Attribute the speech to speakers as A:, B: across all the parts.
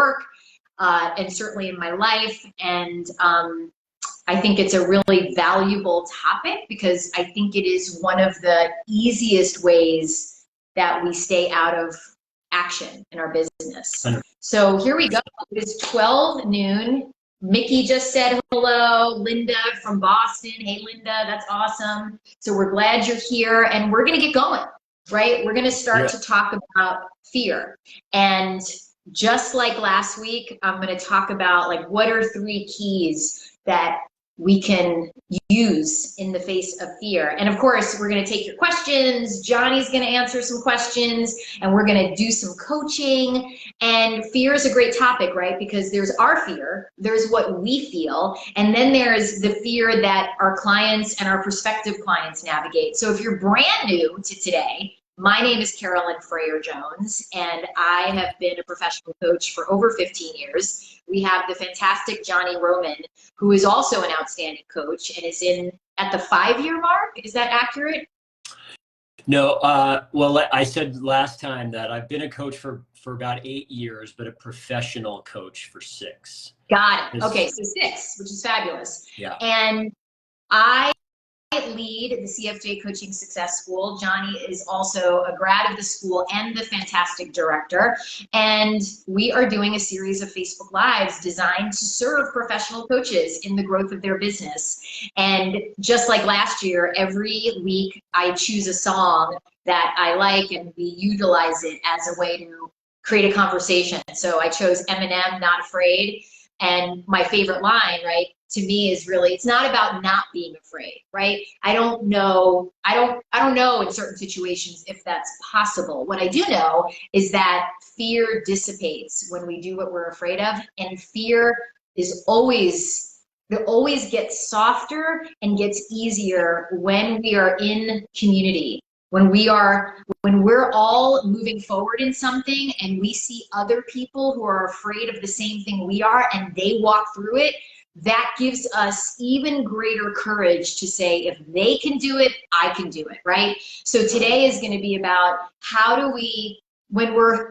A: work, and certainly in my life. And I think it's a really valuable topic because I think it is one of the easiest ways that we stay out of action in our business. So here we go. It is 12 noon. Mickey just said hello. Linda from Boston. Hey, Linda, that's awesome. So we're glad you're here, and we're going to get going, right? We're going to start to talk about fear. And just like last week, I'm going to talk about like what are 3 keys that we can use in the face of fear. And of course, we're going to take your questions. Johnny's going to answer some questions, and we're going to do some coaching. And fear is a great topic, right? Because there's our fear, there's what we feel, and then there's the fear that our clients and our prospective clients navigate. So if you're brand new to today, my name is Carolyn Freyer-Jones, and I have been a professional coach for over 15 years. We have the fantastic Johnny Roman, who is also an outstanding coach and is at the 5-year mark. Is that accurate?
B: No, well, I said last time that I've been a coach for about 8 years, but a professional coach for 6.
A: Got it. Okay, so 6, which is fabulous.
B: Yeah.
A: And I lead the CFJ Coaching Success School. Johnny is also a grad of the school and the fantastic director. And we are doing a series of Facebook Lives designed to serve professional coaches in the growth of their business. And just like last year, every week I choose a song that I like and we utilize it as a way to create a conversation. So I chose Eminem, Not Afraid. And my favorite line, right, to me is really, it's not about not being afraid, right? I don't know in certain situations if that's possible. What I do know is that fear dissipates when we do what we're afraid of, and fear is it always gets softer and gets easier when we are in community. When we're all moving forward in something and we see other people who are afraid of the same thing we are and they walk through it, that gives us even greater courage to say, if they can do it, I can do it, right? So today is going to be about how do we,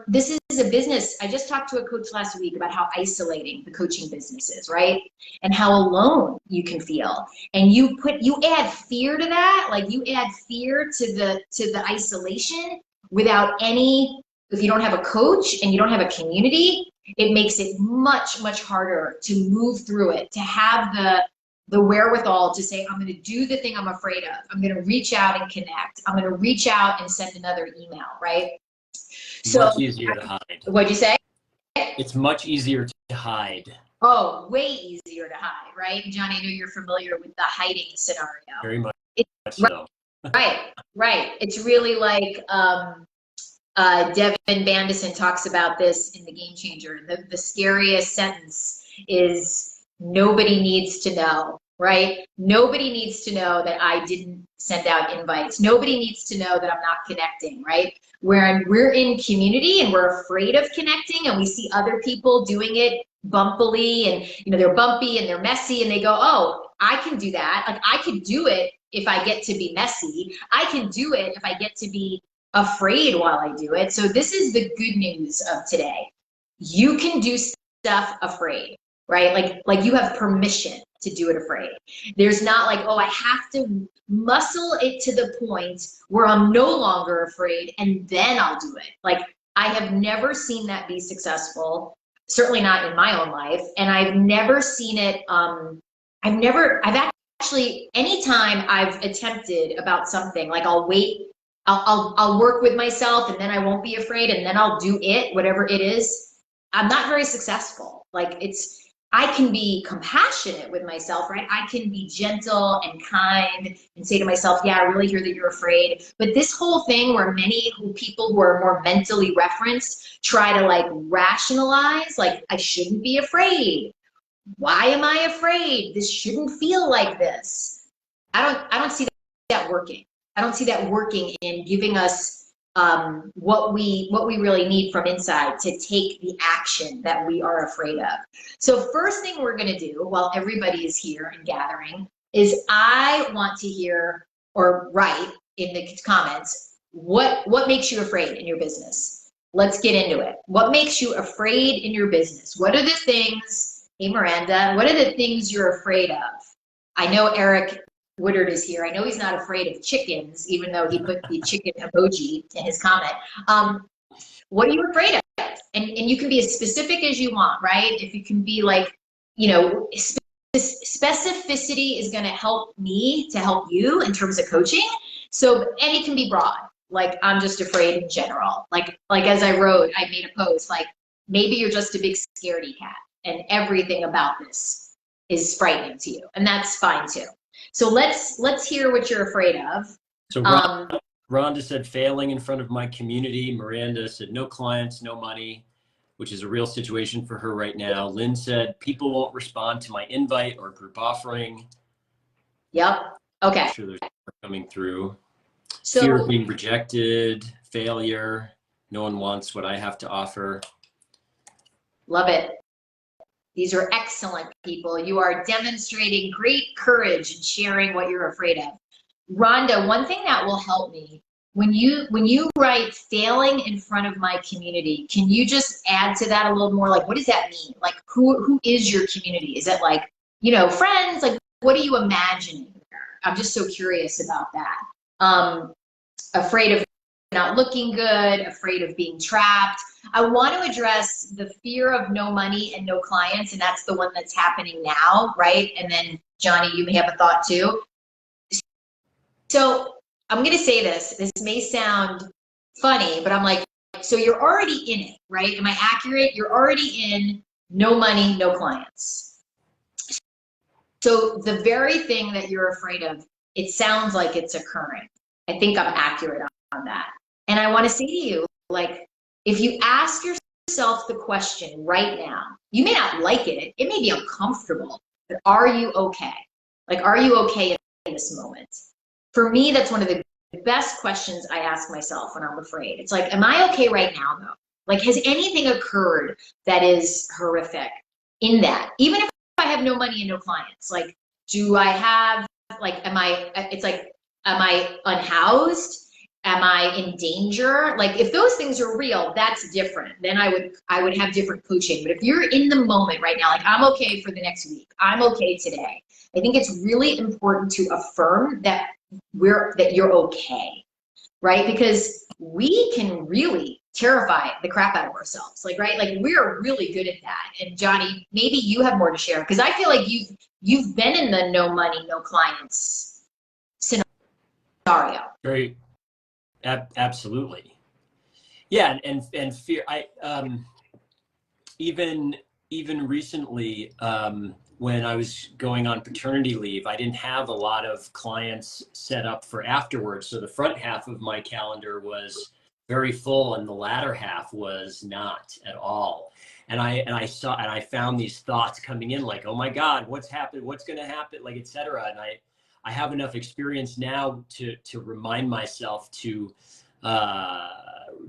A: this is a business. I just talked to a coach last week about how isolating the coaching business is, right? And how alone you can feel. And you add fear to that, like you add fear to the isolation without if you don't have a coach and you don't have a community, it makes it much, much harder to move through it, to have the wherewithal to say, I'm going to do the thing I'm afraid of. I'm going to reach out and connect. I'm going to reach out and send another email, right? So
B: much easier to hide.
A: What'd you say?
B: It's much easier to hide.
A: Oh, way easier to hide, right? Johnny, I know you're familiar with the hiding scenario.
B: Very much so.
A: Right. It's really like Devin Bandison talks about this in The Game Changer. The scariest sentence is, nobody needs to know, right? Nobody needs to know that I didn't send out invites. Nobody needs to know that I'm not connecting, right? Where we're in community and we're afraid of connecting and we see other people doing it bumpily and they're bumpy and they're messy and they go, oh, I can do that. Like I could do it if I get to be messy. I can do it if I get to be afraid while I do it. So this is the good news of today. You can do stuff afraid, right? Like you have permission to do it afraid. There's not like, oh, I have to muscle it to the point where I'm no longer afraid and then I'll do it. Like I have never seen that be successful, certainly not in my own life. And I've never seen it, I've actually, anytime I've attempted about something, like I'll wait, I'll work with myself and then I won't be afraid and then I'll do it, whatever it is. I'm not very successful. Like I can be compassionate with myself, right? I can be gentle and kind and say to myself, yeah, I really hear that you're afraid. But this whole thing where many people who are more mentally referenced try to like rationalize, like I shouldn't be afraid. Why am I afraid? This shouldn't feel like this. I don't see that working. I don't see that working in giving us what we really need from inside to take the action that we are afraid of. So first thing we're going to do while everybody is here and gathering is I want to hear or write in the comments what makes you afraid in your business. let's get into it. What makes you afraid in your business? What are the things, hey Miranda, what are the things you're afraid of? I know Eric Woodard is here. I know he's not afraid of chickens, even though he put the chicken emoji in his comment. What are you afraid of? And you can be as specific as you want, right? If you can be like, you know, specificity is going to help me to help you in terms of coaching. So, and it can be broad. Like, I'm just afraid in general. Like as I wrote, I made a post, like, maybe you're just a big scaredy cat and everything about this is frightening to you. And that's fine too. So let's hear what you're afraid of.
B: So Rhonda said failing in front of my community. Miranda said no clients, no money, which is a real situation for her right now. Lynn said people won't respond to my invite or group offering.
A: Yep. Okay.
B: I'm sure there's more coming through.
A: So,
B: fear of being rejected, failure. No one wants what I have to offer.
A: Love it. These are excellent people. You are demonstrating great courage in sharing what you're afraid of. Rhonda, one thing that will help me, when you write failing in front of my community, can you just add to that a little more? Like, what does that mean? Like, who is your community? Is it like, you know, friends? Like, what are you imagining there? I'm just so curious about that. Afraid of not looking good, afraid of being trapped. I want to address the fear of no money and no clients, and that's the one that's happening now, right? And then, Johnny, you may have a thought too. So I'm going to say this. This may sound funny, but I'm like, so you're already in it, right? Am I accurate? You're already in no money, no clients. So the very thing that you're afraid of, it sounds like it's occurring. I think I'm accurate on that. And I want to say to you, like, if you ask yourself the question right now, you may not like it. It may be uncomfortable, but are you okay? Like, are you okay in this moment? For me, that's one of the best questions I ask myself when I'm afraid. It's like, am I okay right now though? Like, has anything occurred that is horrific in that? Even if I have no money and no clients, like, do I have, like, am I unhoused? Am I in danger? Like, if those things are real, that's different. Then I would have different coaching. But if you're in the moment right now, like, I'm okay for the next week, I'm okay today, I think it's really important to affirm that you're okay, right? Because we can really terrify the crap out of ourselves, like, right? Like, we're really good at that. And Johnny, maybe you have more to share, because I feel like you've been in the no money, no clients scenario.
B: Very, absolutely. Yeah, and fear. Even recently, when I was going on paternity leave, I didn't have a lot of clients set up for afterwards. So the front half of my calendar was very full, and the latter half was not at all. And I found these thoughts coming in, like, oh my God, what's happened? What's going to happen? Like, et cetera. And I have enough experience now to remind myself to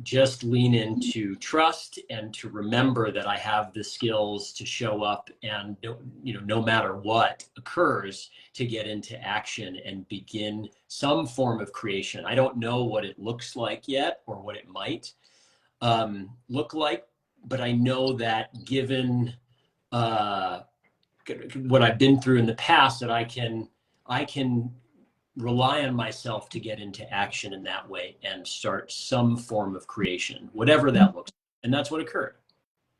B: just lean into trust and to remember that I have the skills to show up and, no matter what occurs, to get into action and begin some form of creation. I don't know what it looks like yet or what it might look like, but I know that given what I've been through in the past, that I can rely on myself to get into action in that way and start some form of creation, whatever that looks like. And that's what occurred.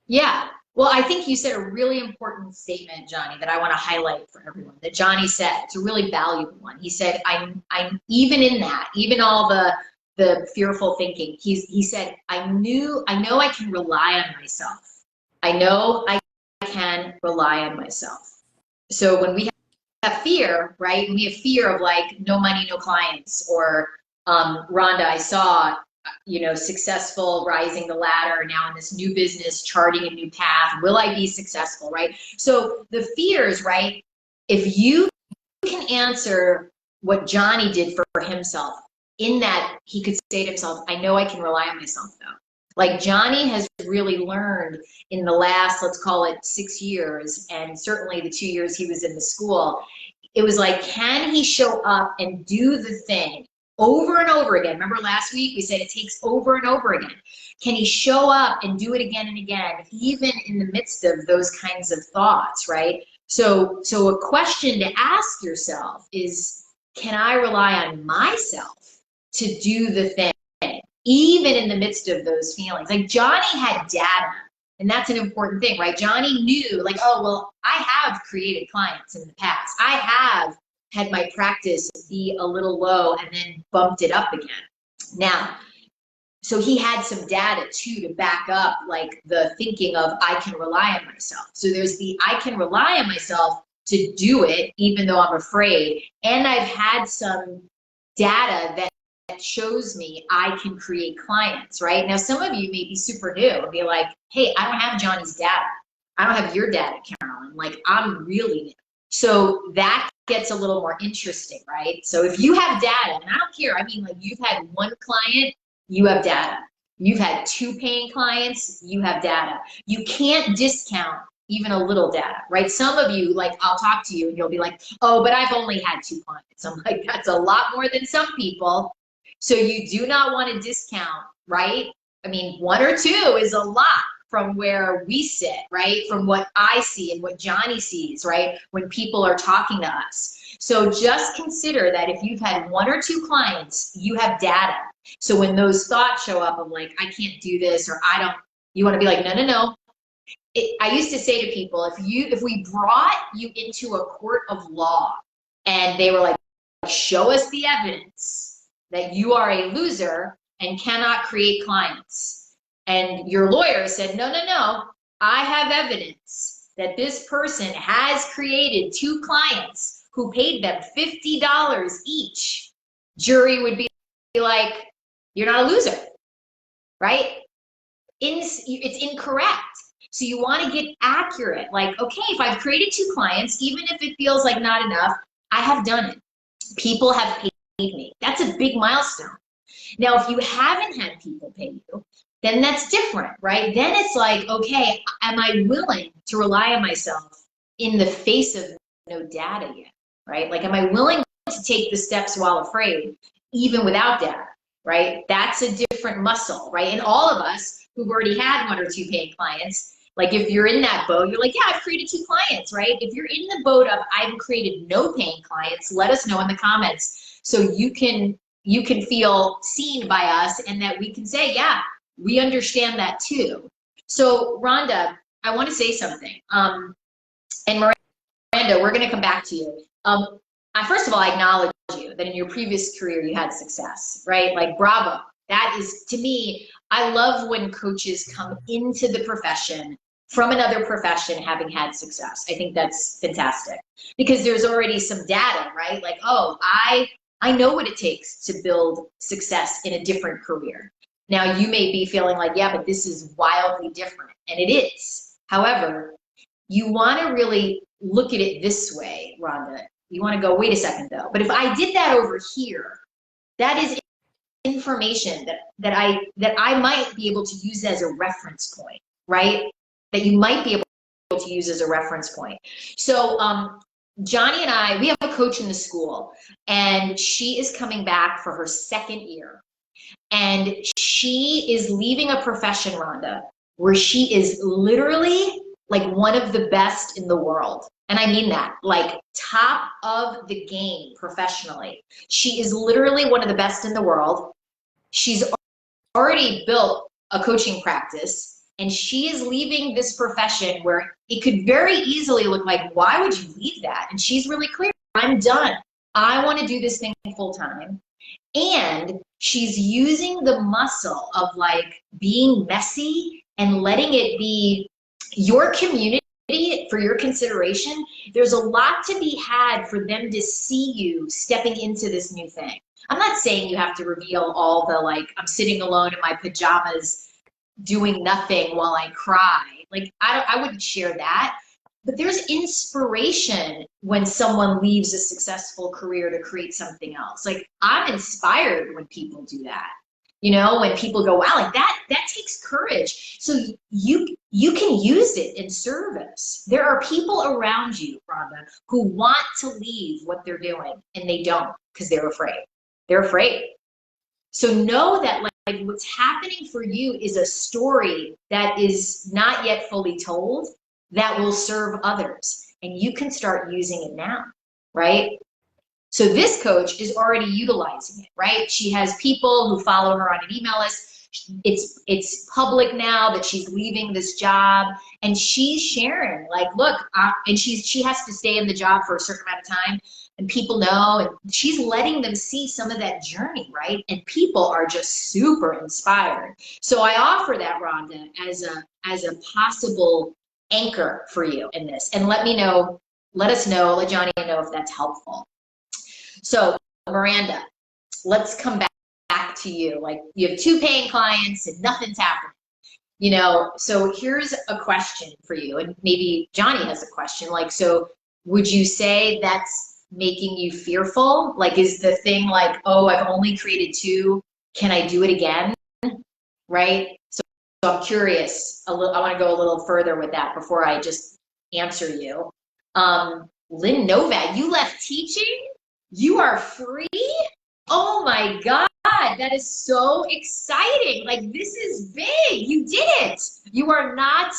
A: Yeah. Well, I think you said a really important statement, Johnny, that I want to highlight for everyone, that Johnny said. It's a really valuable one. He said, I'm even in that, even all the fearful thinking, he said, I know I can rely on myself. I know I can rely on myself. So when we have fear, right? When we have fear of, like, no money, no clients, or Rhonda, I saw, successful, rising the ladder, now in this new business, charting a new path. Will I be successful, right? So the fears, right? If you can answer what Johnny did for himself, in that he could say to himself, I know I can rely on myself though. Like, Johnny has really learned in the last, let's call it 6 years, and certainly the 2 years he was in the school, it was like, can he show up and do the thing over and over again. Remember last week we said it takes over and over again. Can he show up and do it again and again, even in the midst of those kinds of thoughts, right? So a question to ask yourself is, can I rely on myself to do the thing, even in the midst of those feelings? Like Johnny had data, and that's an important thing, right? Johnny knew, like, oh, well, I have created clients in the past. I have had my practice be a little low and then bumped it up again. Now, so he had some data too to back up like the thinking of I can rely on myself. So there's the I can rely on myself to do it even though I'm afraid. And I've had some data that shows me I can create clients, right? Now, some of you may be super new and be like, hey, I don't have Johnny's data. I don't have your data, Carolyn. Like, I'm really new. So that gets a little more interesting, right? So if you have data, and I don't care, I mean, like you've had one client, you have data. You've had 2 paying clients, you have data. You can't discount even a little data, right? Some of you, like, I'll talk to you and you'll be like, oh, but I've only had 2 clients. I'm like, that's a lot more than some people. So you do not want to discount, right? I mean, 1 or 2 is a lot from where we sit, right? From what I see and what Johnny sees, right? When people are talking to us. So just consider that if you've had 1 or 2 clients, you have data. So when those thoughts show up of like, I can't do this, or I don't, you want to be like, no, no, no. I used to say to people, if we brought you into a court of law and they were like, show us the evidence that you are a loser and cannot create clients. And your lawyer said, no, no, no, I have evidence that this person has created 2 clients who paid them $50 each. Jury would be like, you're not a loser, right? It's incorrect. So you want to get accurate. Like, okay, if I've created 2 clients, even if it feels like not enough, I have done it. People have paid me. That's a big milestone. Now, if you haven't had people pay you, then that's different, right? Then it's like, okay, am I willing to rely on myself in the face of no data yet, right? Like, am I willing to take the steps while afraid, even without data, right? That's a different muscle, right? And all of us who've already had 1 or 2 paying clients, like if you're in that boat, you're like, yeah, I've created 2 clients, right? If you're in the boat of I've created no paying clients, let us know in the comments so you can feel seen by us and that we can say, yeah, we understand that too. So Rhonda, I want to say something. And Miranda, we're going to come back to you. First of all, I acknowledge you that in your previous career you had success, right? Like, bravo. That is, to me, I love when coaches come into the profession from another profession having had success. I think that's fantastic because there's already some data, right? Like, oh, I know what it takes to build success in a different career. Now, you may be feeling like, yeah, but this is wildly different, and it is. However, you want to really look at it this way, Rhonda. You want to go, wait a second, though. But if I did that over here, that is information that I might be able to use as a reference point, right? That you might be able to use as a reference point. So Johnny and I, we have a coach in the school, and she is coming back for her 2nd year. And she is leaving a profession, Rhonda, where she is literally like one of the best in the world. And I mean that, like top of the game professionally. She is literally one of the best in the world. She's already built a coaching practice, and she is leaving this profession where it could very easily look like, why would you leave that? And she's really clear, I'm done. I want to do this thing full time. And she's using the muscle of like being messy and letting it be your community for your consideration. There's a lot to be had for them to see you stepping into this new thing. I'm not saying you have to reveal all the like, I'm sitting alone in my pajamas doing nothing while I cry. Like, I wouldn't share that. But there's inspiration when someone leaves a successful career to create something else. Like, I'm inspired when people do that. You know, when people go, wow, like that takes courage. So you can use it in service. There are people around you, Rhonda, who want to leave what they're doing and they don't because they're afraid. They're afraid. So know that like what's happening for you is a story that is not yet fully told that will serve others. And you can start using it now, right? So this coach is already utilizing it, right? She has people who follow her on an email list. It's public now that she's leaving this job, and she's sharing like, look, and she has to stay in the job for a certain amount of time, and people know, and she's letting them see some of that journey, right? And people are just super inspired. So I offer that, Rhonda, as a possible anchor for you in this, and let us know, let Johnny know if that's helpful. So Miranda, let's come back to you. Like, you have 2 paying clients and nothing's happening. So here's a question for you, and maybe Johnny has a question. Like, so would you say that's making you fearful? Like, is the thing like, oh, I've only created 2, can I do it again? Right? So I'm curious, I want to go a little further with that before I just answer you. Lynn Novak, you left teaching? You are free? Oh my God, that is so exciting. Like, this is big. You did it. You are not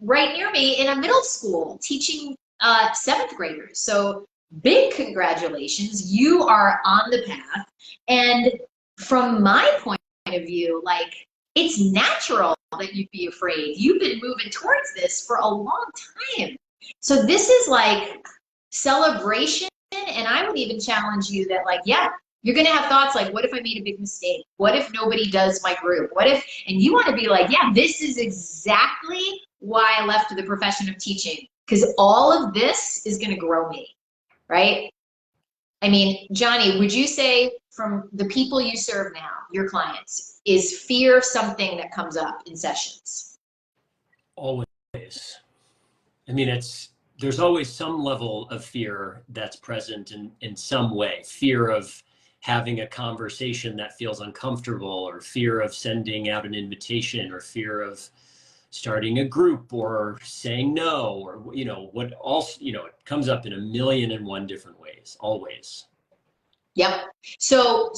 A: right near me in a middle school teaching 7th graders. So big congratulations. You are on the path. And from my point of view, like, it's natural that you'd be afraid. You've been moving towards this for a long time. So this is like celebration. And I would even challenge you that, like, yeah, you're going to have thoughts like, what if I made a big mistake? What if nobody does my group? What if, and you want to be like, yeah, this is exactly why I left the profession of teaching, because all of this is going to grow me, right? I mean, Johnny, would you say from the people you serve now, your clients, is fear something that comes up in sessions?
B: Always. I mean, there's always some level of fear that's present in some way. Fear of having a conversation that feels uncomfortable, or fear of sending out an invitation, or fear of starting a group, or saying no, or what else, it comes up in 1,000,001 different ways, always.
A: Yep. So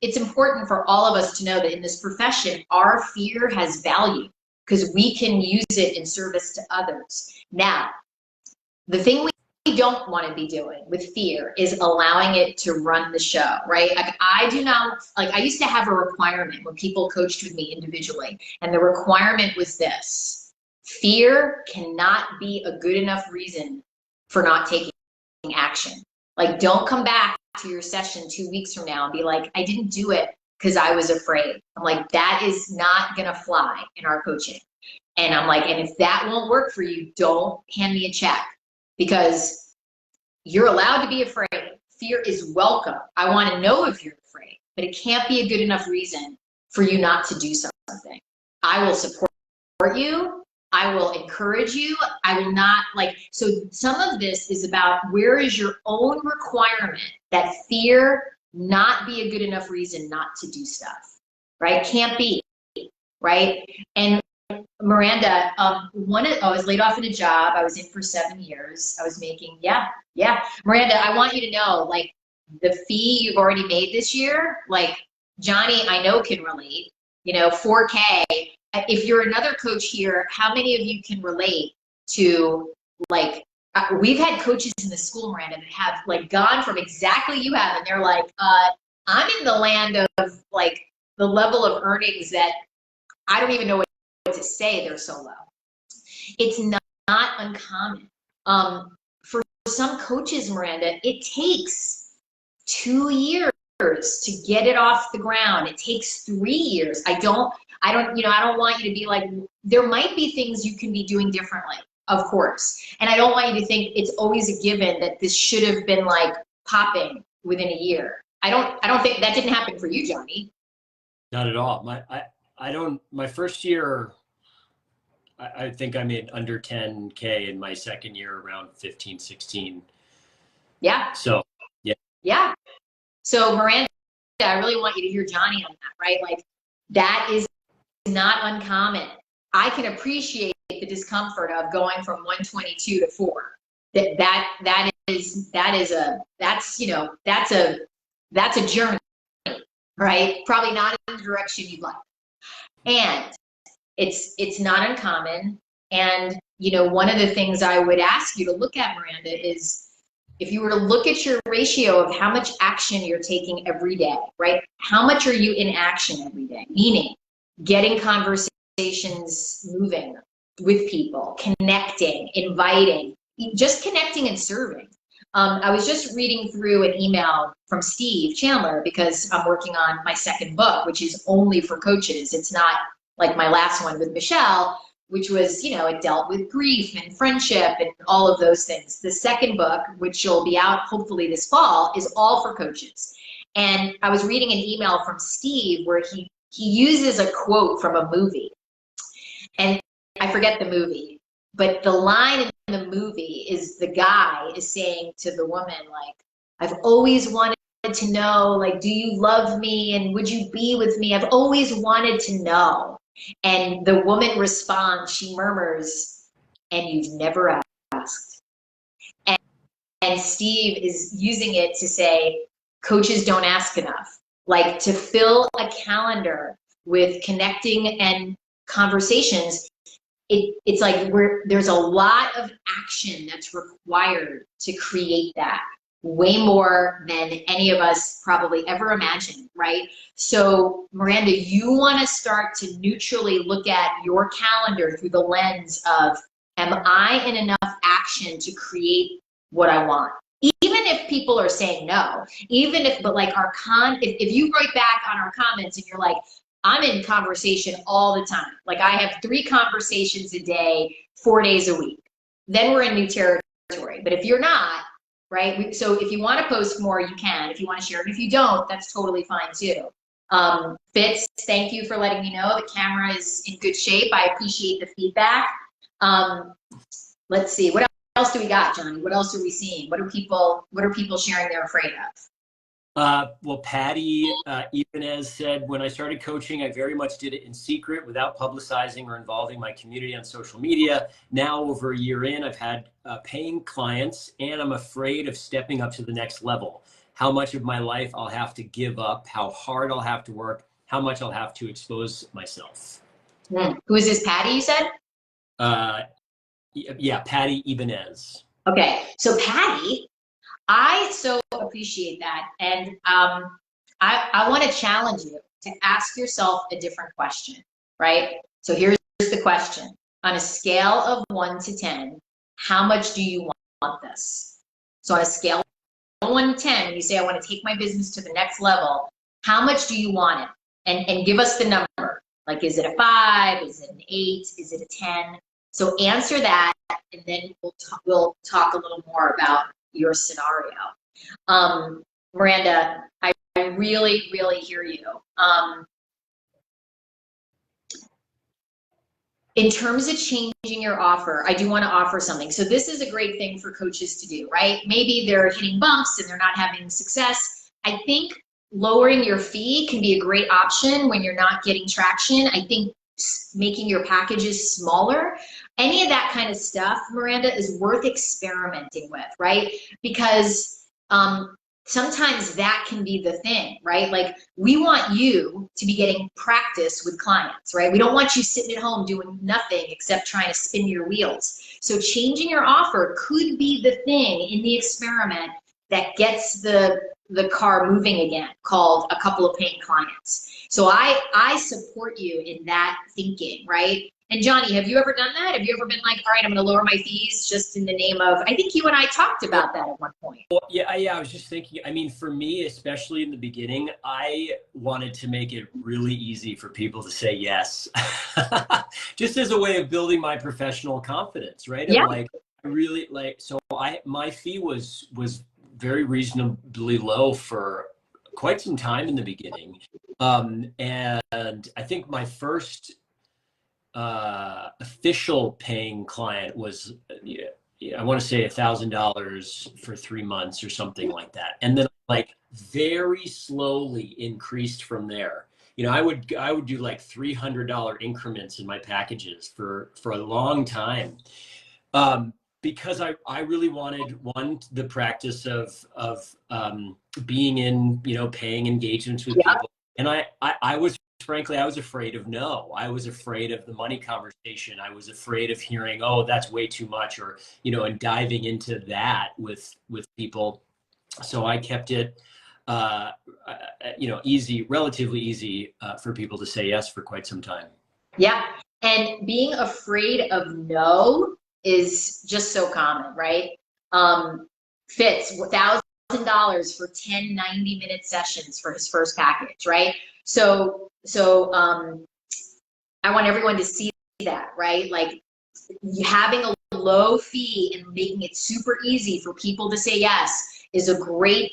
A: it's important for all of us to know that in this profession, our fear has value because we can use it in service to others. Now, the thing we don't want to be doing with fear is allowing it to run the show, right? Like, I do not, like, I used to have a requirement when people coached with me individually, and the requirement was this: fear cannot be a good enough reason for not taking action. Like, don't come back to your session 2 weeks from now and be like, I didn't do it because I was afraid. I'm like, that is not gonna fly in our coaching. And I'm like, and if that won't work for you, don't hand me a check, because you're allowed to be afraid. Fear is welcome. I want to know if you're afraid, but it can't be a good enough reason for you not to do something. I will support you. I will encourage you. I will not, like, so some of this is about, where is your own requirement that fear not be a good enough reason not to do stuff, right? Can't be, right? And Miranda, I was laid off in a job. I was in for 7 years. I was making, yeah. Miranda, I want you to know, like, the fee you've already made this year, like, Johnny, I know, can relate, $4K. If you're another coach here, how many of you can relate to, like, we've had coaches in the school, Miranda, that have, like, gone from exactly you have, and they're like, I'm in the land of, like, the level of earnings that I don't even know what to say, they're so low. It's not uncommon. For some coaches, Miranda, it takes 2 years to get it off the ground. It takes 3 years. I don't want you to be like, there might be things you can be doing differently, of course. And I don't want you to think it's always a given that this should have been, like, popping within a year. I don't think that didn't happen for you, Johnny.
B: Not at all. My first year, I think I made under 10K. In my second year, around 15, 16.
A: Yeah.
B: So, yeah.
A: Yeah. So Miranda, I really want you to hear Johnny on that, right? Like, that is not uncommon. I can appreciate the discomfort of going from 122 to 4. That's a journey. right? Probably not in the direction you'd like. And it's not uncommon. And, you know, one of the things I would ask you to look at, Miranda, is if you were to look at your ratio of how much action you're taking every day, right? How much are you in action every day? Meaning getting conversations moving with people, connecting, inviting, just connecting and serving. I was just reading through an email from Steve Chandler because I'm working on my second book, which is only for coaches. It's not like my last one with Michelle, which was, you know, it dealt with grief and friendship and all of those things. The second book, which will be out hopefully this fall, is all for coaches. And I was reading an email from Steve where he uses a quote from a movie. And I forget the movie, but the line in the movie is the guy is saying to the woman, like, I've always wanted to know, like, do you love me and would you be with me? I've always wanted to know. And the woman responds, she murmurs, and you've never asked. And Steve is using it to say, coaches don't ask enough. Like, to fill a calendar with connecting and conversations, it's like there's a lot of action that's required to create that, way more than any of us probably ever imagined, right? So Miranda, you want to start to neutrally look at your calendar through the lens of, am I in enough action to create what I want? Even if people are saying no, even if, but like if you write back on our comments and you're like, I'm in conversation all the time. Like I have 3 conversations a day, 4 days a week. Then we're in new territory. But if you're not, right? So if you want to post more, you can. If you want to share it. If you don't, that's totally fine too. Fitz, thank you for letting me know. The camera is in good shape. I appreciate the feedback. Let's see. What else do we got, Johnny? What else are we seeing? What are people sharing they're afraid of?
B: Well, Patty Ibanez said, when I started coaching, I very much did it in secret without publicizing or involving my community on social media. Now, over a year in, I've had paying clients, and I'm afraid of stepping up to the next level. How much of my life I'll have to give up, how hard I'll have to work, how much I'll have to expose myself.
A: Who is this, Patty, you said?
B: Yeah, Patty Ibanez.
A: Okay, so Patty, I so appreciate that. And I want to challenge you to ask yourself a different question, right? So here's the question. On a scale of 1 to 10, how much do you want this? So on a scale of 1 to 10, you say, I want to take my business to the next level. How much do you want it? And give us the number. Like, is it a 5? Is it an 8? Is it a 10? So answer that, and then we'll talk a little more about your scenario. Miranda, I really, really hear you. In terms of changing your offer, I do want to offer something. So this is a great thing for coaches to do, right? Maybe they're hitting bumps and they're not having success. I think lowering your fee can be a great option when you're not getting traction. I think making your packages smaller, any of that kind of stuff, Miranda, is worth experimenting with, right? Because sometimes that can be the thing, right? Like, we want you to be getting practice with clients, right? We don't want you sitting at home doing nothing except trying to spin your wheels. So changing your offer could be the thing in the experiment that gets the car moving again, called a couple of paying clients. So I support you in that thinking, right? And Johnny, have you ever done that? Have you ever been like, all right, I'm going to lower my fees just in the name of, I think you and I talked about that at one point.
B: Well, yeah, I was just thinking, I mean, for me, especially in the beginning, I wanted to make it really easy for people to say yes, just as a way of building my professional confidence, right?
A: Yeah.
B: And like, I really like, so my fee was very reasonably low for quite some time in the beginning. And I think my first official paying client was, I want to say $1,000 for 3 months or something like that. And then like very slowly increased from there. You know, I would do like $300 increments in my packages for a long time. Because I really wanted, one, the practice of being in, you know, paying engagements with people, And I was, frankly, I was afraid of no. I was afraid of the money conversation. I was afraid of hearing, oh, that's way too much, or, and diving into that with people. So I kept it, easy, relatively easy for people to say yes for quite some time.
A: Yeah. And being afraid of no is just so common, right? Fitz, $1,000 for 10 90-minute sessions for his first package, right? So I want everyone to see that, right? Like having a low fee and making it super easy for people to say yes is a great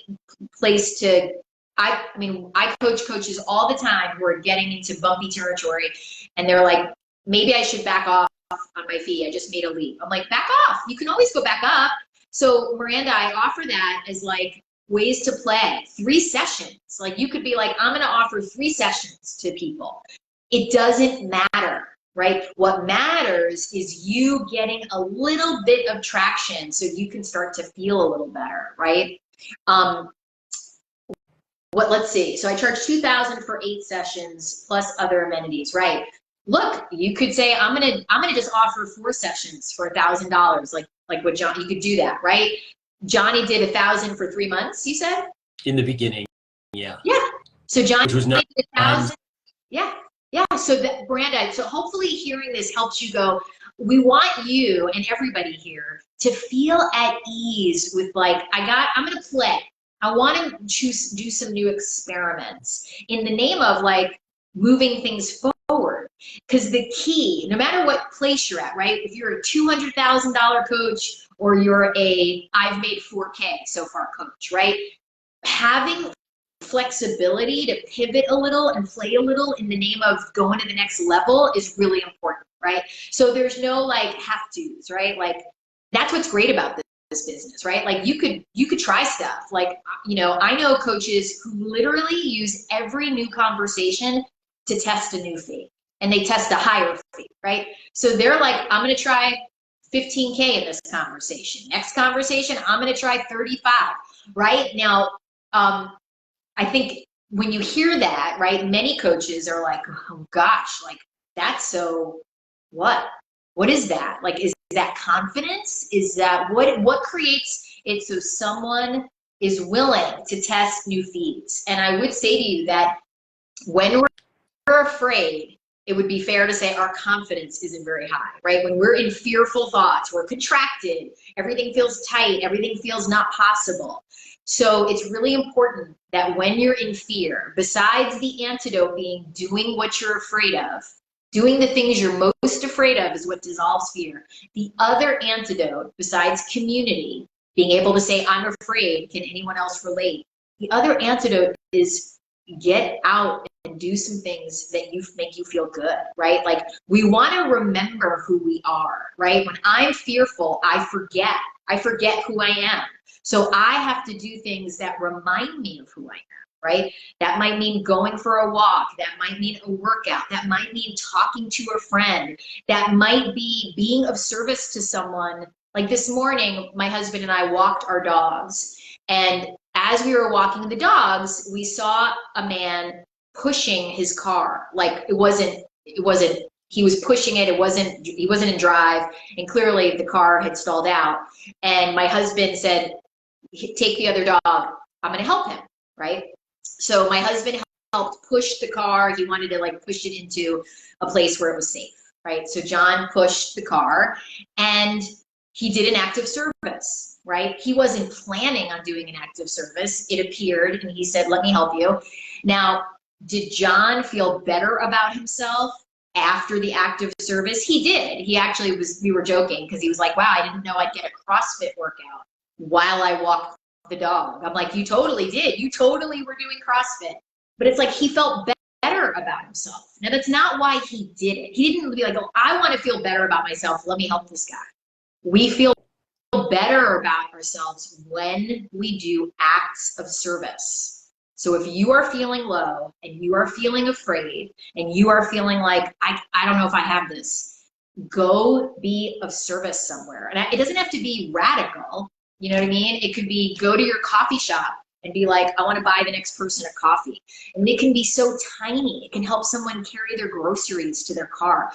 A: place to, I mean, I coach coaches all the time who are getting into bumpy territory and they're like, maybe I should back off on my fee. I just made a leap. I'm like, back off. You can always go back up. So Miranda, I offer that as like ways to play. 3 sessions. Like you could be like, I'm going to offer 3 sessions to people. It doesn't matter, right? What matters is you getting a little bit of traction so you can start to feel a little better, right? Let's see. So I charge $2,000 for 8 sessions plus other amenities, right? Look, you could say I'm gonna just offer 4 sessions for $1,000, like what John. You could do that, right? Johnny did 1,000 for 3 months. You said
B: in the beginning, yeah.
A: Yeah. So Johnny
B: which was not
A: did 1,000. Yeah. So that, Miranda. So hopefully hearing this helps you go. We want you and everybody here to feel at ease with like I'm gonna play. I want to do some new experiments in the name of like moving things forward. Because the key, no matter what place you're at, right? If you're a $200,000 coach or you're I've made 4K so far coach, right? Having flexibility to pivot a little and play a little in the name of going to the next level is really important, right? So there's no like have to's, right? Like that's what's great about this business, right? Like you could try stuff. Like, I know coaches who literally use every new conversation to test a new fee, and they test a higher fee, right? So they're like, I'm going to try 15K in this conversation. Next conversation, I'm going to try 35, right? Now, I think when you hear that, right, many coaches are like, oh gosh, like that's so what? What is that? Like, is that confidence? Is that what creates it so someone is willing to test new feeds? And I would say to you that when we're afraid, it would be fair to say our confidence isn't very high, right? When we're in fearful thoughts, we're contracted, everything feels tight, everything feels not possible. So it's really important that when you're in fear, besides the antidote being doing what you're afraid of, doing the things you're most afraid of is what dissolves fear. The other antidote, besides community, being able to say, I'm afraid, can anyone else relate? The other antidote is get out and do some things that make you feel good, right? Like we want to remember who we are, right? When I'm fearful, I forget who I am. So I have to do things that remind me of who I am, right? That might mean going for a walk. That might mean a workout. That might mean talking to a friend. That might be being of service to someone. Like this morning, my husband and I walked our dogs. And as we were walking the dogs, we saw a man pushing his car. Like he was pushing it. He wasn't in drive. And clearly the car had stalled out. And my husband said, take the other dog. I'm going to help him, right? So my husband helped push the car. He wanted to like push it into a place where it was safe, right? So John pushed the car and he did an act of service, right? He wasn't planning on doing an act of service. It appeared and he said, let me help you. Now, did John feel better about himself after the act of service? He did. He actually we were joking because he was like, wow, I didn't know I'd get a CrossFit workout while I walked the dog. I'm like, you totally did. You totally were doing CrossFit. But it's like he felt better about himself. Now, that's not why he did it. He didn't be like, oh, I want to feel better about myself. Let me help this guy. We feel better about ourselves when we do acts of service. So if you are feeling low and you are feeling afraid and you are feeling like, I don't know if I have this, go be of service somewhere. And it doesn't have to be radical. You know what I mean? It could be go to your coffee shop and be like, I want to buy the next person a coffee. And it can be so tiny. It can help someone carry their groceries to their car.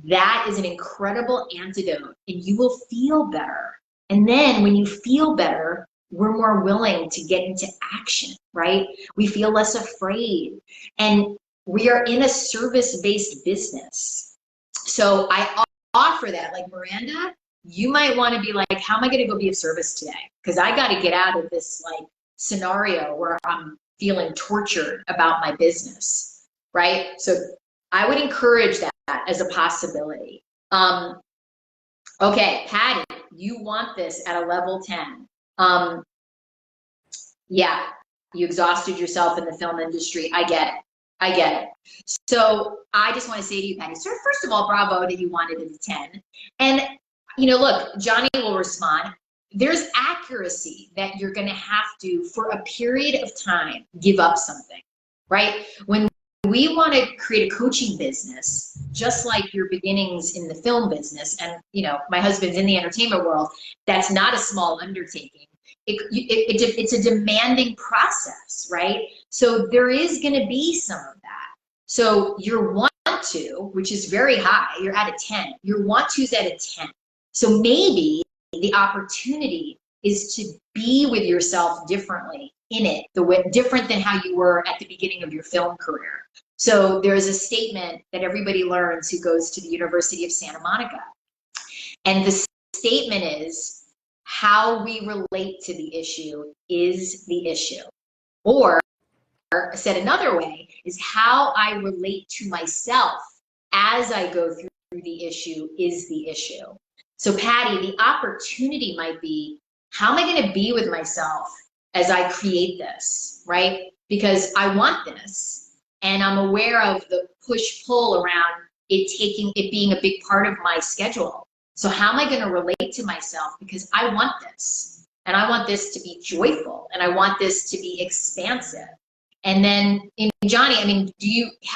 A: That is an incredible antidote, and you will feel better. And then when you feel better, we're more willing to get into action, right? We feel less afraid. And we are in a service-based business. So I offer that, like, Miranda, you might want to be like, how am I going to go be of service today? Because I got to get out of this like scenario where I'm feeling tortured about my business, right? So I would encourage that as a possibility. Okay, Patty, you want this at a level 10. Yeah, you exhausted yourself in the film industry. I get it. I get it. So I just want to say to you, Patty, sir, first of all, bravo that you wanted it a 10. And, you know, look, Johnny will respond. There's accuracy that you're going to have to, for a period of time, give up something, right? When we want to create a coaching business, just like your beginnings in the film business, and, you know, my husband's in the entertainment world, that's not a small undertaking. It's a demanding process, right? So there is going to be some of that. So your want to, which is very high, you're at a 10. Your want to is at a 10. So maybe the opportunity is to be with yourself differently in it, different than how you were at the beginning of your film career. So there's a statement that everybody learns who goes to the University of Santa Monica. And the statement is, how we relate to the issue is the issue. Or, said another way, is how I relate to myself as I go through the issue is the issue. So Patty, the opportunity might be, how am I going to be with myself as I create this, right? Because I want this, and I'm aware of the push-pull around it being a big part of my schedule. So how am I going to relate to myself? Because I want this, and I want this to be joyful, and I want this to be expansive. And then, Johnny, I mean,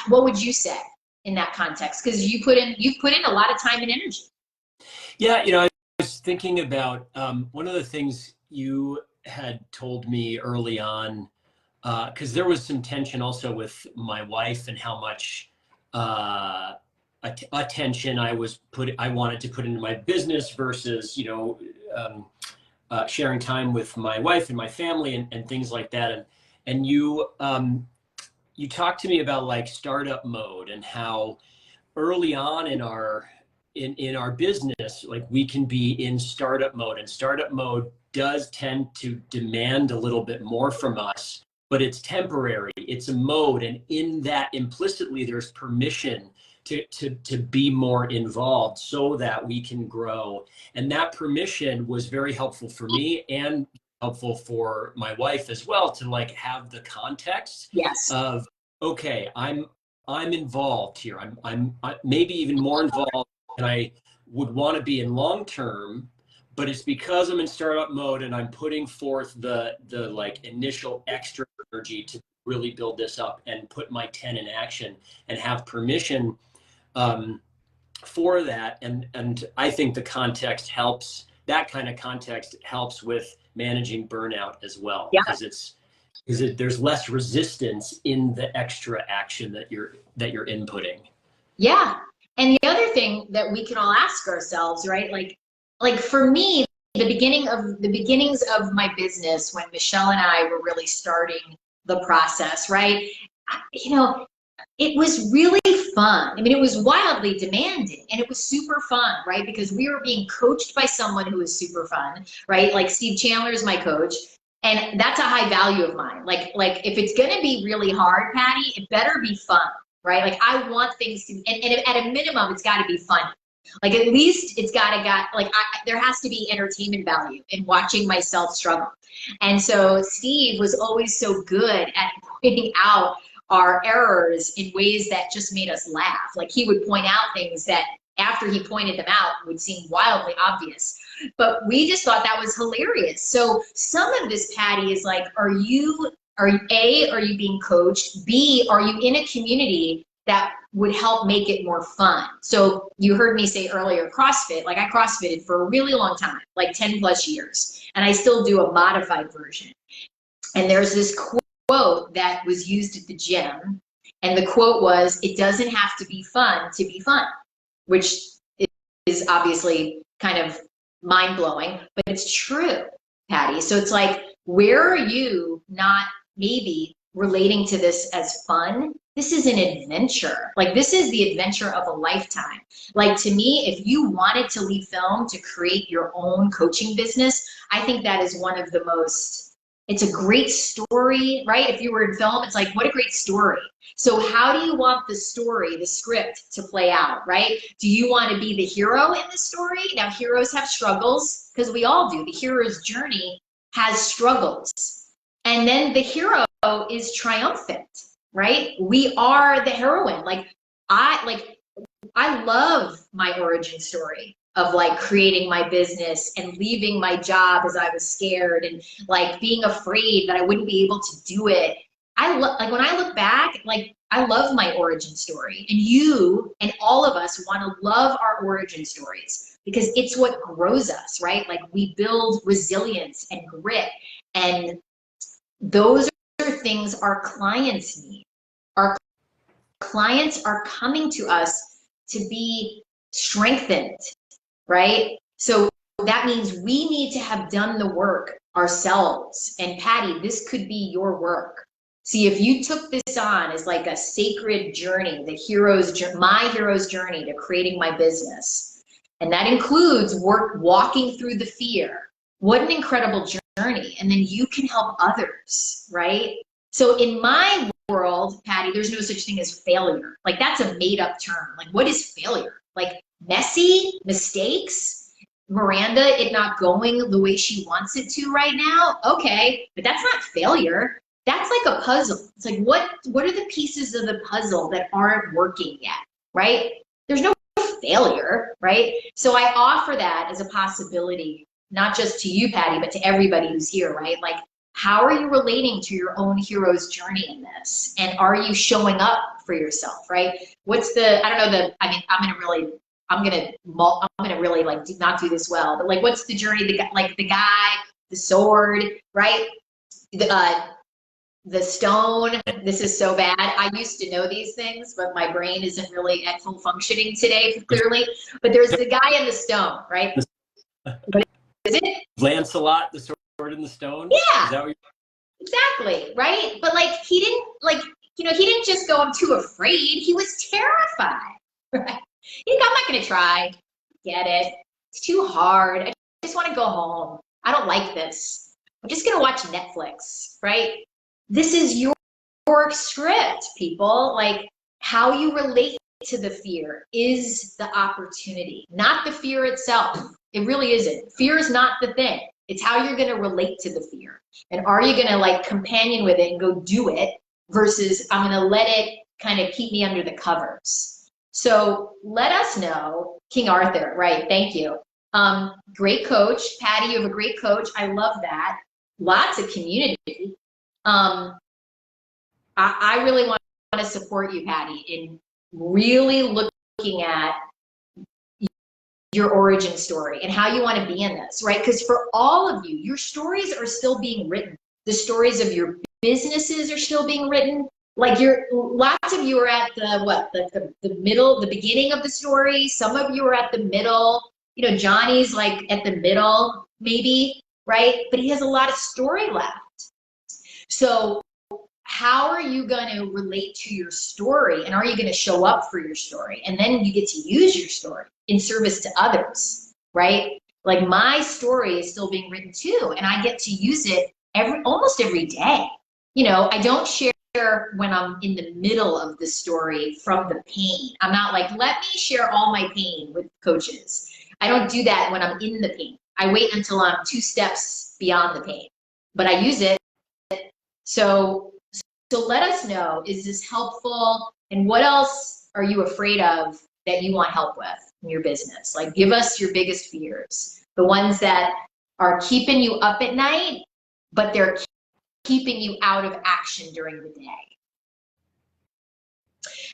A: what would you say in that context? Because you've put in a lot of time and energy.
B: Yeah, you know, I was thinking about one of the things you had told me early on, because there was some tension also with my wife and how much attention I wanted to put into my business versus, you know, sharing time with my wife and my family and things like that. And you talked to me about like startup mode and how early on in our business, like we can be in startup mode, and startup mode does tend to demand a little bit more from us, but it's temporary. It's a mode, and in that implicitly there's permission to be more involved so that we can grow. And that permission was very helpful for me and helpful for my wife as well, to like have the context
A: Yes.
B: of, okay, I'm involved here. I'm maybe even more involved than I would want to be in long term, but it's because I'm in startup mode and I'm putting forth the like initial extra energy to really build this up and put my 10 in action and have permission for that. And I think the context helps. That kind of context helps with managing burnout as well, because there's less resistance in the extra action that you're inputting.
A: Yeah. And the other thing that we can all ask ourselves, right? Like for me, the beginnings of my business, when Michelle and I were really starting the process, right? You know, it was really fun. I mean, it was wildly demanding, and it was super fun, right? Because we were being coached by someone who was super fun, right? Like Steve Chandler is my coach. And that's a high value of mine. Like if it's going to be really hard, Patty, it better be fun, right? Like I want things to, and at a minimum, it's got to be fun. Like at least it's there has to be entertainment value in watching myself struggle. And so Steve was always so good at pointing out our errors in ways that just made us laugh. Like he would point out things that after he pointed them out would seem wildly obvious. But we just thought that was hilarious. So some of this, Patty, is like, are you being coached? B, are you in a community that would help make it more fun? So you heard me say earlier, CrossFit, like I CrossFitted for a really long time, like 10 plus years, and I still do a modified version. And there's this quote that was used at the gym. And the quote was, "It doesn't have to be fun to be fun," which is obviously kind of mind blowing, but it's true, Patty. So it's like, where are you not maybe relating to this as fun? This is an adventure. Like, this is the adventure of a lifetime. Like, to me, if you wanted to leave film to create your own coaching business, I think that is one of the most, it's a great story, right? If you were in film, it's like, what a great story. So how do you want the story, the script to play out, right? Do you want to be the hero in the story? Now, heroes have struggles, because we all do. The hero's journey has struggles. And then the hero is triumphant, right? We are the heroine. I love my origin story of like creating my business and leaving my job as I was scared and like being afraid that I wouldn't be able to do it. Like when I look back, like I love my origin story, and you and all of us want to love our origin stories because it's what grows us, right? Like we build resilience and grit, and those are things our clients need. Our clients are coming to us to be strengthened, right? So that means we need to have done the work ourselves. And Patty, this could be your work. See, if you took this on as like a sacred journey, my hero's journey to creating my business, and that includes walking through the fear. What an incredible journey. And then you can help others, right? So in my world, Patty, there's no such thing as failure. Like that's a made up term. Like what is failure? Like messy mistakes, Miranda, it not going the way she wants it to right now. Okay, but that's not failure. That's like a puzzle. It's like, what are the pieces of the puzzle that aren't working yet, right? There's no failure, right? So I offer that as a possibility, not just to you, Patty, but to everybody who's here, right? Like, how are you relating to your own hero's journey in this? And are you showing up for yourself, right? What's the, I don't know, I'm gonna really like not do this well, but like, what's the journey, the guy, the sword, right? The stone, this is so bad. I used to know these things, but my brain isn't really at full functioning today, clearly. But there's the guy and the stone, right? What is it?
B: Lancelot, the sword and the stone?
A: Yeah.
B: Is that what
A: exactly, right? But like, he didn't just go, "I'm too afraid." He was terrified, right? I'm not gonna try. Get it. It's too hard. I just want to go home. I don't like this. I'm just gonna watch Netflix, right? This is your script, people. Like, how you relate to the fear is the opportunity, not the fear itself. It really isn't. Fear is not the thing. It's how you're going to relate to the fear. And are you going to like companion with it and go do it versus I'm going to let it kind of keep me under the covers. So let us know, King Arthur, right? Thank you. Great coach. Patty, you have a great coach. I love that. Lots of community. I really want to support you, Patty, in really looking at your origin story and how you want to be in this, right? Because for all of you, your stories are still being written. The stories of your businesses are still being written. Like lots of you are at the middle, the beginning of the story. Some of you are at the middle. You know, Johnny's like at the middle, maybe, right? But he has a lot of story left. So how are you going to relate to your story, and are you going to show up for your story? And then you get to use your story in service to others, right? Like my story is still being written too, and I get to use it almost every day. You know, I don't share when I'm in the middle of the story from the pain. I'm not like, let me share all my pain with coaches. I don't do that when I'm in the pain. I wait until I'm 2 steps beyond the pain, but I use it. So let us know, is this helpful? And what else are you afraid of that you want help with in your business? Like, give us your biggest fears, the ones that are keeping you up at night, but they're keeping you out of action during the day.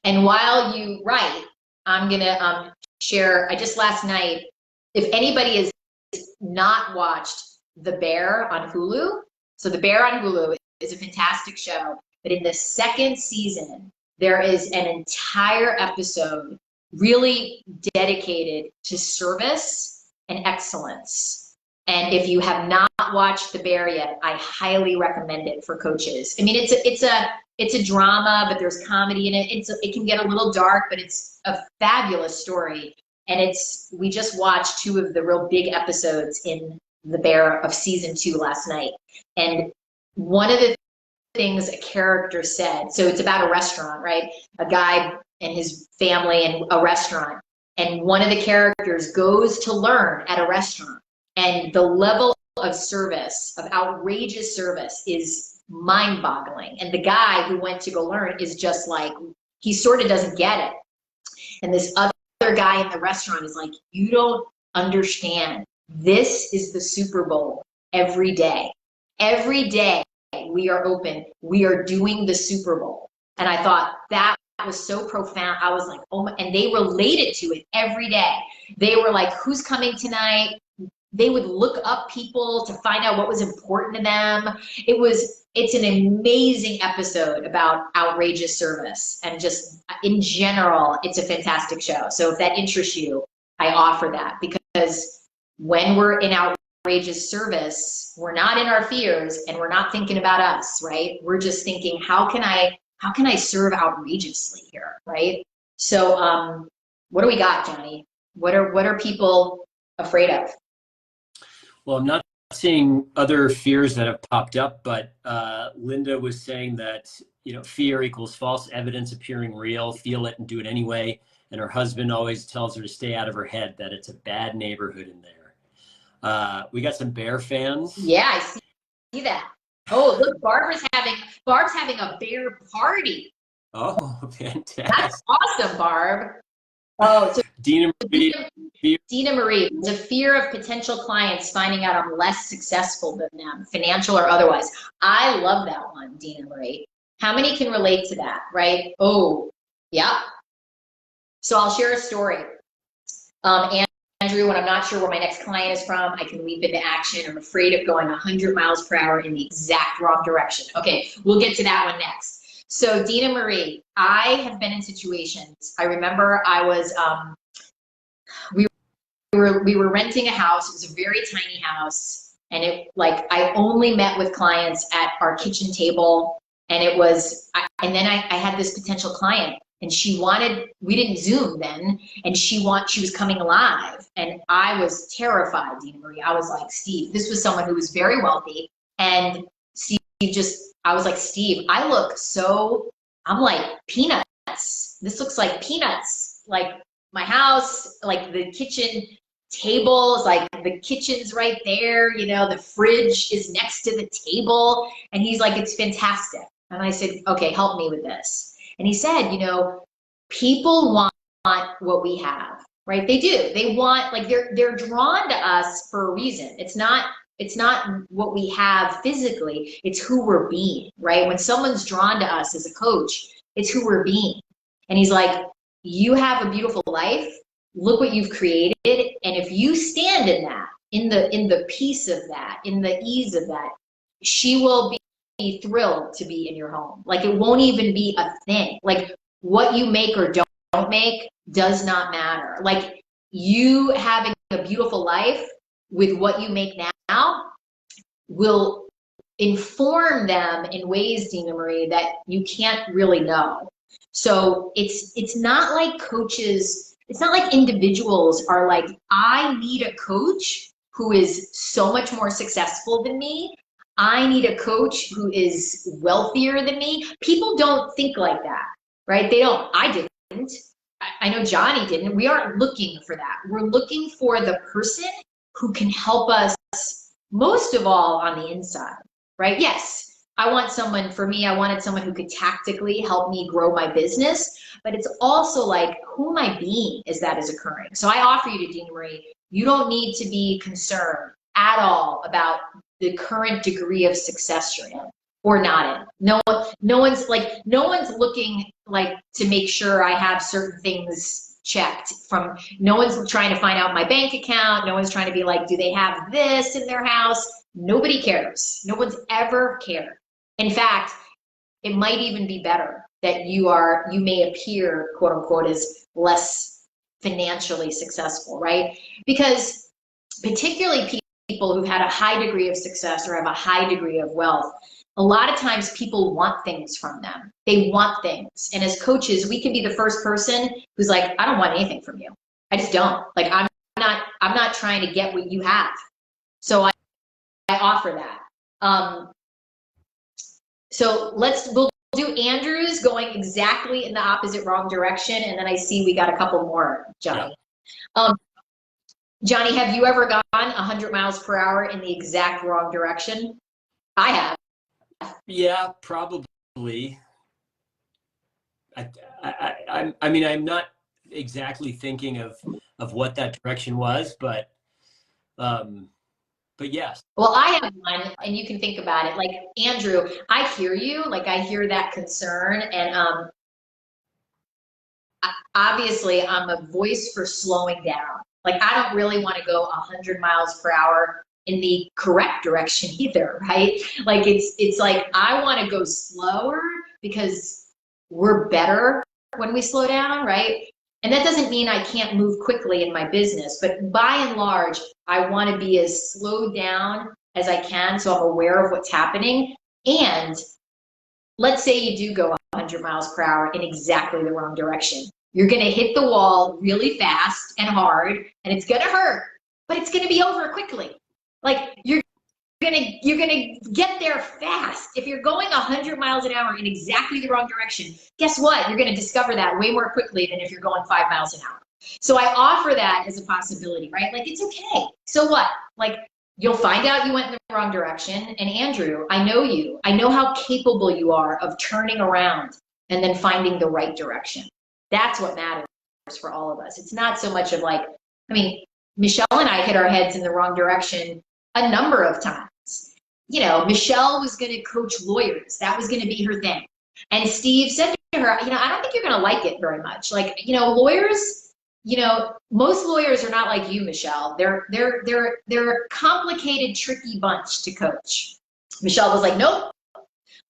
A: And while you write, I'm gonna share, last night, if anybody has not watched The Bear on Hulu, so The Bear on Hulu is a fantastic show. But in the second season, there is an entire episode really dedicated to service and excellence. And if you have not watched The Bear yet, I highly recommend it for coaches. I mean, it's a drama, but there's comedy in it. It can get a little dark, but it's a fabulous story. And we just watched 2 of the real big episodes in The Bear of season 2 last night. And one of the things a character said, so it's about a restaurant, right? A guy and his family and a restaurant. And one of the characters goes to learn at a restaurant. And the level of service, of outrageous service, is mind-boggling. And the guy who went to go learn is just like, he sort of doesn't get it. And this other guy in the restaurant is like, you don't understand. This is the Super Bowl every day. Every day we are open. We are doing the Super Bowl. And I thought that was so profound. I was like, oh my, and they related to it every day. They were like, who's coming tonight? They would look up people to find out what was important to them. It's an amazing episode about outrageous service, and just in general, it's a fantastic show. So if that interests you, I offer that, because when we're in outrageous service, we're not in our fears and we're not thinking about us, right? We're just thinking, how can I serve outrageously here, right? So what do we got, Johnny? What are people afraid of?
B: Well, I'm not seeing other fears that have popped up, but Linda was saying that, fear equals false evidence appearing real, feel it and do it anyway. And her husband always tells her to stay out of her head, that it's a bad neighborhood in there. We got some Bear fans.
A: Yeah, I see that. Oh, look, Barb's having a bear party.
B: Oh, fantastic.
A: That's awesome, Barb. Oh, so Dina Marie, the fear of potential clients finding out I'm less successful than them, financial or otherwise. I love that one, Dina Marie. How many can relate to that, right? Oh, yeah. So I'll share a story. Andrew, when I'm not sure where my next client is from, I can leap into action. I'm afraid of going 100 miles per hour in the exact wrong direction. Okay, we'll get to that one next. So Dina Marie, I have been in situations. I remember I was, we were renting a house. It was a very tiny house, and I only met with clients at our kitchen table, and I had this potential client, and we didn't Zoom then, and she was coming live, and I was terrified, Dina Marie. I was like, Steve, this was someone who was very wealthy, and Steve I was like, Steve, I'm like peanuts. This looks like peanuts. Like my house, like the kitchen tables, like the kitchen's right there, the fridge is next to the table. And he's like, it's fantastic. And I said, okay, help me with this. And he said, people want what we have, right? They do. They want, like, they're drawn to us for a reason. It's not what we have physically, it's who we're being, right? When someone's drawn to us as a coach, it's who we're being. And he's like, you have a beautiful life. Look what you've created. And if you stand in that, in the peace of that, in the ease of that, she will be thrilled to be in your home. Like, it won't even be a thing. Like, what you make or don't make does not matter. Like, you having a beautiful life with what you make now will inform them in ways, Dina Marie, that you can't really know. So it's not like coaches, it's not like individuals are like, I need a coach who is so much more successful than me. I need a coach who is wealthier than me. People don't think like that, right? They don't. I didn't. I know Johnny didn't. We aren't looking for that. We're looking for the person who can help us most of all on the inside, right? Yes, I wanted someone who could tactically help me grow my business, but it's also like, who am I being as that is occurring? So I offer you to Dina Marie, you don't need to be concerned at all about the current degree of success you're in or not in. No one's looking like to make sure I have certain things checked. No one's trying to find out my bank account. No one's trying to be like, do they have this in their house? Nobody cares. No one's ever cared. In fact, it might even be better that you may appear, quote unquote, as less financially successful, right? Because particularly people who've had a high degree of success or have a high degree of wealth, a lot of times people want things from them. They want things. And as coaches, we can be the first person who's like, I don't want anything from you. I just don't. Like, I'm not trying to get what you have. So I offer that. So we'll do Andrews going exactly in the opposite wrong direction. And then I see we got a couple more, Johnny. Yeah. Johnny, have you ever gone 100 miles per hour in the exact wrong direction? I have.
B: Yeah, probably. I mean, I'm not exactly thinking of what that direction was, but yes.
A: Well, I have one, and you can think about it. Like, Andrew, I hear you. Like, I hear that concern, and obviously, I'm a voice for slowing down. Like, I don't really want to go 100 miles per hour in the correct direction either, right? Like, it's like I want to go slower because we're better when we slow down, right? And that doesn't mean I can't move quickly in my business, but by and large, I want to be as slowed down as I can so I'm aware of what's happening. And let's say you do go 100 miles per hour in exactly the wrong direction. You're going to hit the wall really fast and hard, and it's going to hurt, but it's going to be over quickly. Like, you're gonna get there fast. If you're going 100 miles an hour in exactly the wrong direction, guess what? You're gonna discover that way more quickly than if you're going 5 miles an hour. So I offer that as a possibility, right? Like, it's okay. So what? Like, you'll find out you went in the wrong direction. And Andrew, I know you. I know how capable you are of turning around and then finding the right direction. That's what matters for all of us. It's not so much of like, I mean, Michelle and I hit our heads in the wrong direction a number of times. You know, Michelle was going to coach lawyers. That was going to be her thing. And Steve said to her, you know, I don't think you're going to like it very much. Like, you know, lawyers, you know, most lawyers are not like you, Michelle. They're a complicated, tricky bunch to coach. Michelle was like, nope,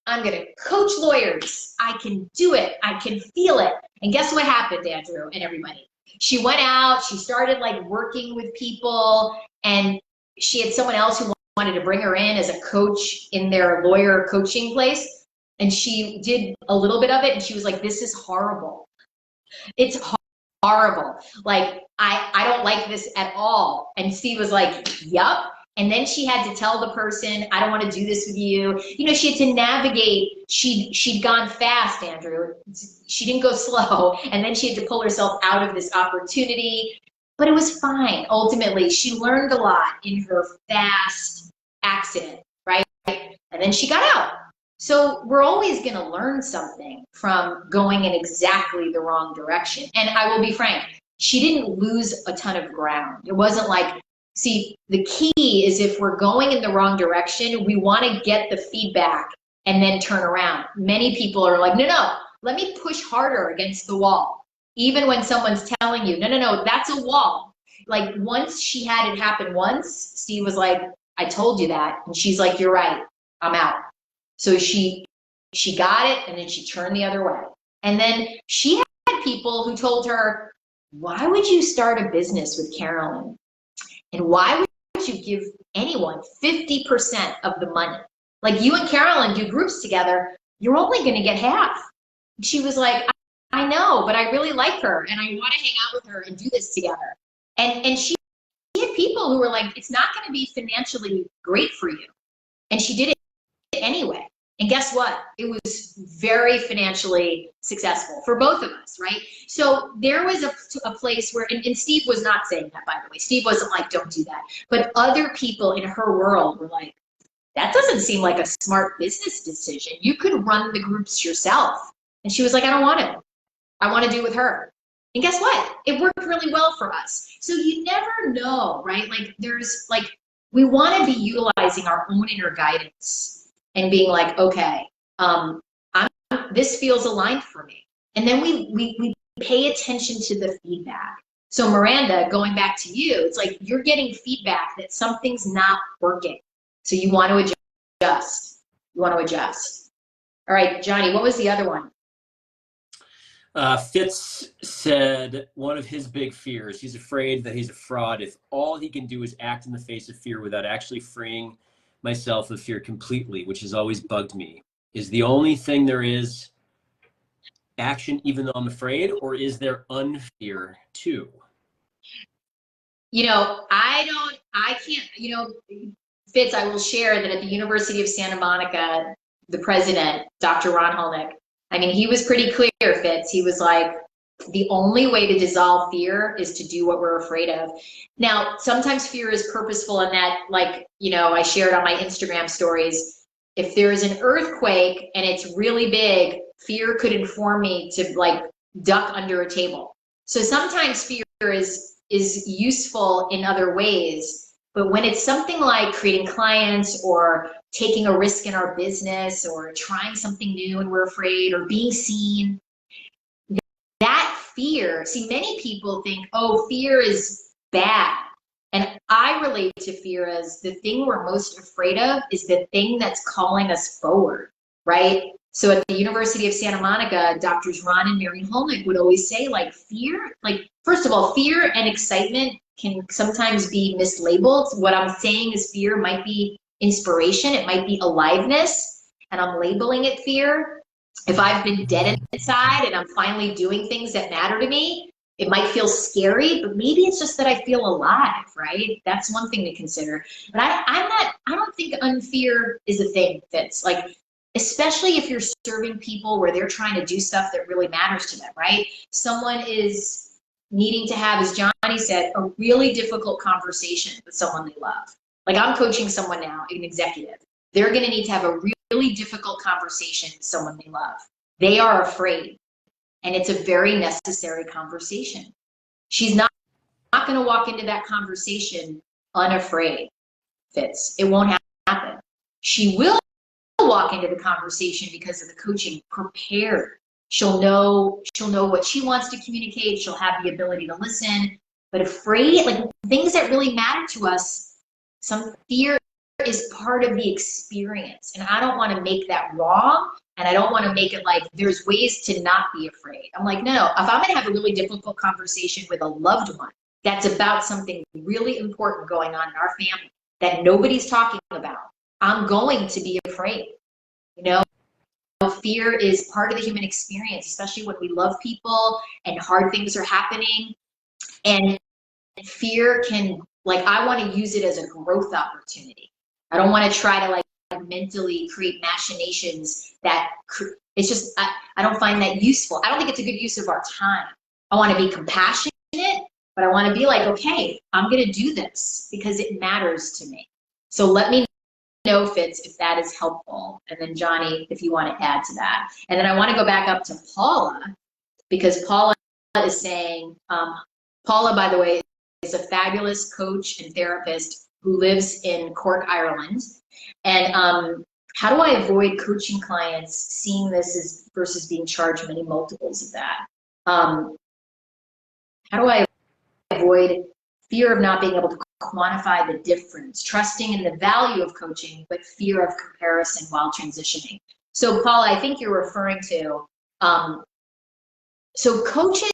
A: I'm going to coach lawyers. I can do it. I can feel it. And guess what happened, Andrew and everybody? She went out, she started like working with people, and she had someone else who wanted to bring her in as a coach in their lawyer coaching place. And she did a little bit of it, and she was like, this is horrible. It's horrible. Like, I don't like this at all. And Steve was like, yup. And then she had to tell the person, I don't want to do this with you. You know, she had to navigate. She'd gone fast, Andrew. She didn't go slow. And then she had to pull herself out of this opportunity. But it was fine. Ultimately, she learned a lot in her fast accident, right? And then she got out. So we're always going to learn something from going in exactly the wrong direction. And I will be frank, she didn't lose a ton of ground. It wasn't like, see, the key is if we're going in the wrong direction, we want to get the feedback and then turn around. Many people are like, no, let me push harder against the wall. Even when someone's telling you, no, that's a wall. Like, once she had it happen once, Steve was like, I told you that. And she's like, you're right, I'm out. So she got it, and then she turned the other way. And then she had people who told her, why would you start a business with Carolyn? And why would you give anyone 50% of the money? Like, you and Carolyn do groups together, you're only going to get half. She was like, I know, but I really like her, and I want to hang out with her and do this together. And she had people who were like, it's not going to be financially great for you. And she did it anyway. And guess what? It was very financially successful for both of us, right? So there was a place where, and Steve was not saying that, by the way. Steve wasn't like, don't do that. But other people in her world were like, that doesn't seem like a smart business decision. You could run the groups yourself. And she was like, I don't want to. I want to do with her. And guess what? It worked really well for us. So you never know, right? Like, there's like, we want to be utilizing our own inner guidance and being like, okay, this feels aligned for me. And then we pay attention to the feedback. So Miranda, going back to you, it's like you're getting feedback that something's not working. So you want to adjust. you want to adjust. All right, Johnny, what was the other one?
B: Fitz said one of his big fears, he's afraid that he's a fraud if all he can do is act in the face of fear without actually freeing myself of fear completely, which has always bugged me. Is the only thing there is action even though I'm afraid, or is there unfear too?
A: I can't, Fitz, I will share that at the University of Santa Monica, the president, Dr. Ron Holnick, I mean, he was pretty clear, Fitz. He was like, the only way to dissolve fear is to do what we're afraid of. Now, sometimes fear is purposeful in that, like, I shared on my Instagram stories, if there is an earthquake and it's really big, fear could inform me to like duck under a table. So sometimes fear is useful in other ways, but when it's something like creating clients or taking a risk in our business or trying something new and we're afraid or being seen, that fear, see, many people think, oh, fear is bad. And I relate to fear as the thing we're most afraid of is the thing that's calling us forward, right? So at the University of Santa Monica, Doctors Ron and Mary Holnick would always say, like, fear, like, first of all, fear and excitement can sometimes be mislabeled. What I'm saying is fear might be inspiration, it might be aliveness, and I'm labeling it fear. If I've been dead inside and I'm finally doing things that matter to me, it might feel scary, but maybe it's just that I feel alive, right? That's one thing to consider. But I don't think unfear is a thing, Fitz. Like, especially if you're serving people where they're trying to do stuff that really matters to them, right? Someone is needing to have, as Johnny said, a really difficult conversation with someone they love. Like, I'm coaching someone now, an executive. They're gonna need to have a really difficult conversation with someone they love. They are afraid, and it's a very necessary conversation. She's not gonna walk into that conversation unafraid, Fitz. It won't happen. She will walk into the conversation because of the coaching prepared. She'll know what she wants to communicate. She'll have the ability to listen. But afraid, like things that really matter to us, some fear is part of the experience. And I don't want to make that wrong. And I don't want to make it like there's ways to not be afraid. I'm like, no, if I'm going to have a really difficult conversation with a loved one that's about something really important going on in our family that nobody's talking about, I'm going to be afraid. Fear is part of the human experience, especially when we love people and hard things are happening. And fear can, like, I want to use it as a growth opportunity. I don't want to try to like mentally create machinations that it's just, I don't find that useful. I don't think it's a good use of our time. I want to be compassionate, but I want to be like, okay, I'm going to do this because it matters to me. So let me know, Fitz, if that is helpful. And then Johnny, if you want to add to that. And then I want to go back up to Paula, because Paula is saying, Paula, by the way, is a fabulous coach and therapist who lives in Cork, Ireland. And how do I avoid coaching clients seeing this as versus being charged many multiples of that? How do I avoid fear of not being able to quantify the difference, trusting in the value of coaching, but fear of comparison while transitioning? So Paula, I think you're referring to, so coaches,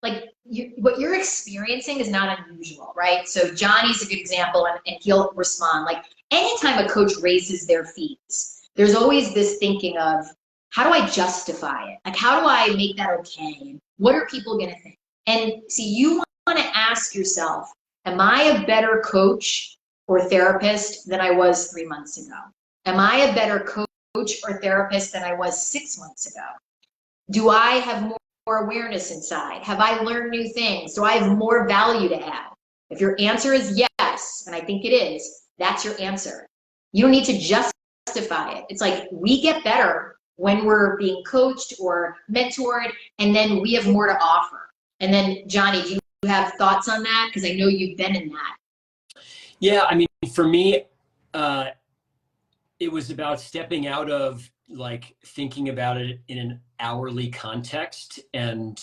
A: like what you're experiencing is not unusual, right? So Johnny's a good example, and he'll respond. Like anytime a coach raises their fees, there's always this thinking of, how do I justify it? Like, how do I make that okay? And what are people gonna think? And see, you wanna ask yourself, am I a better coach or therapist than I was 3 months ago? Am I a better coach or therapist than I was 6 months ago? Do I have more awareness inside? Have I learned new things? Do I have more value to add? If your answer is yes, and I think it is, that's your answer. You don't need to justify it. It's like we get better when we're being coached or mentored, and then we have more to offer. And then Johnny, do you have thoughts on that? Because I know you've been in that.
B: Yeah, I mean, for me, it was about stepping out of like thinking about it in an hourly context and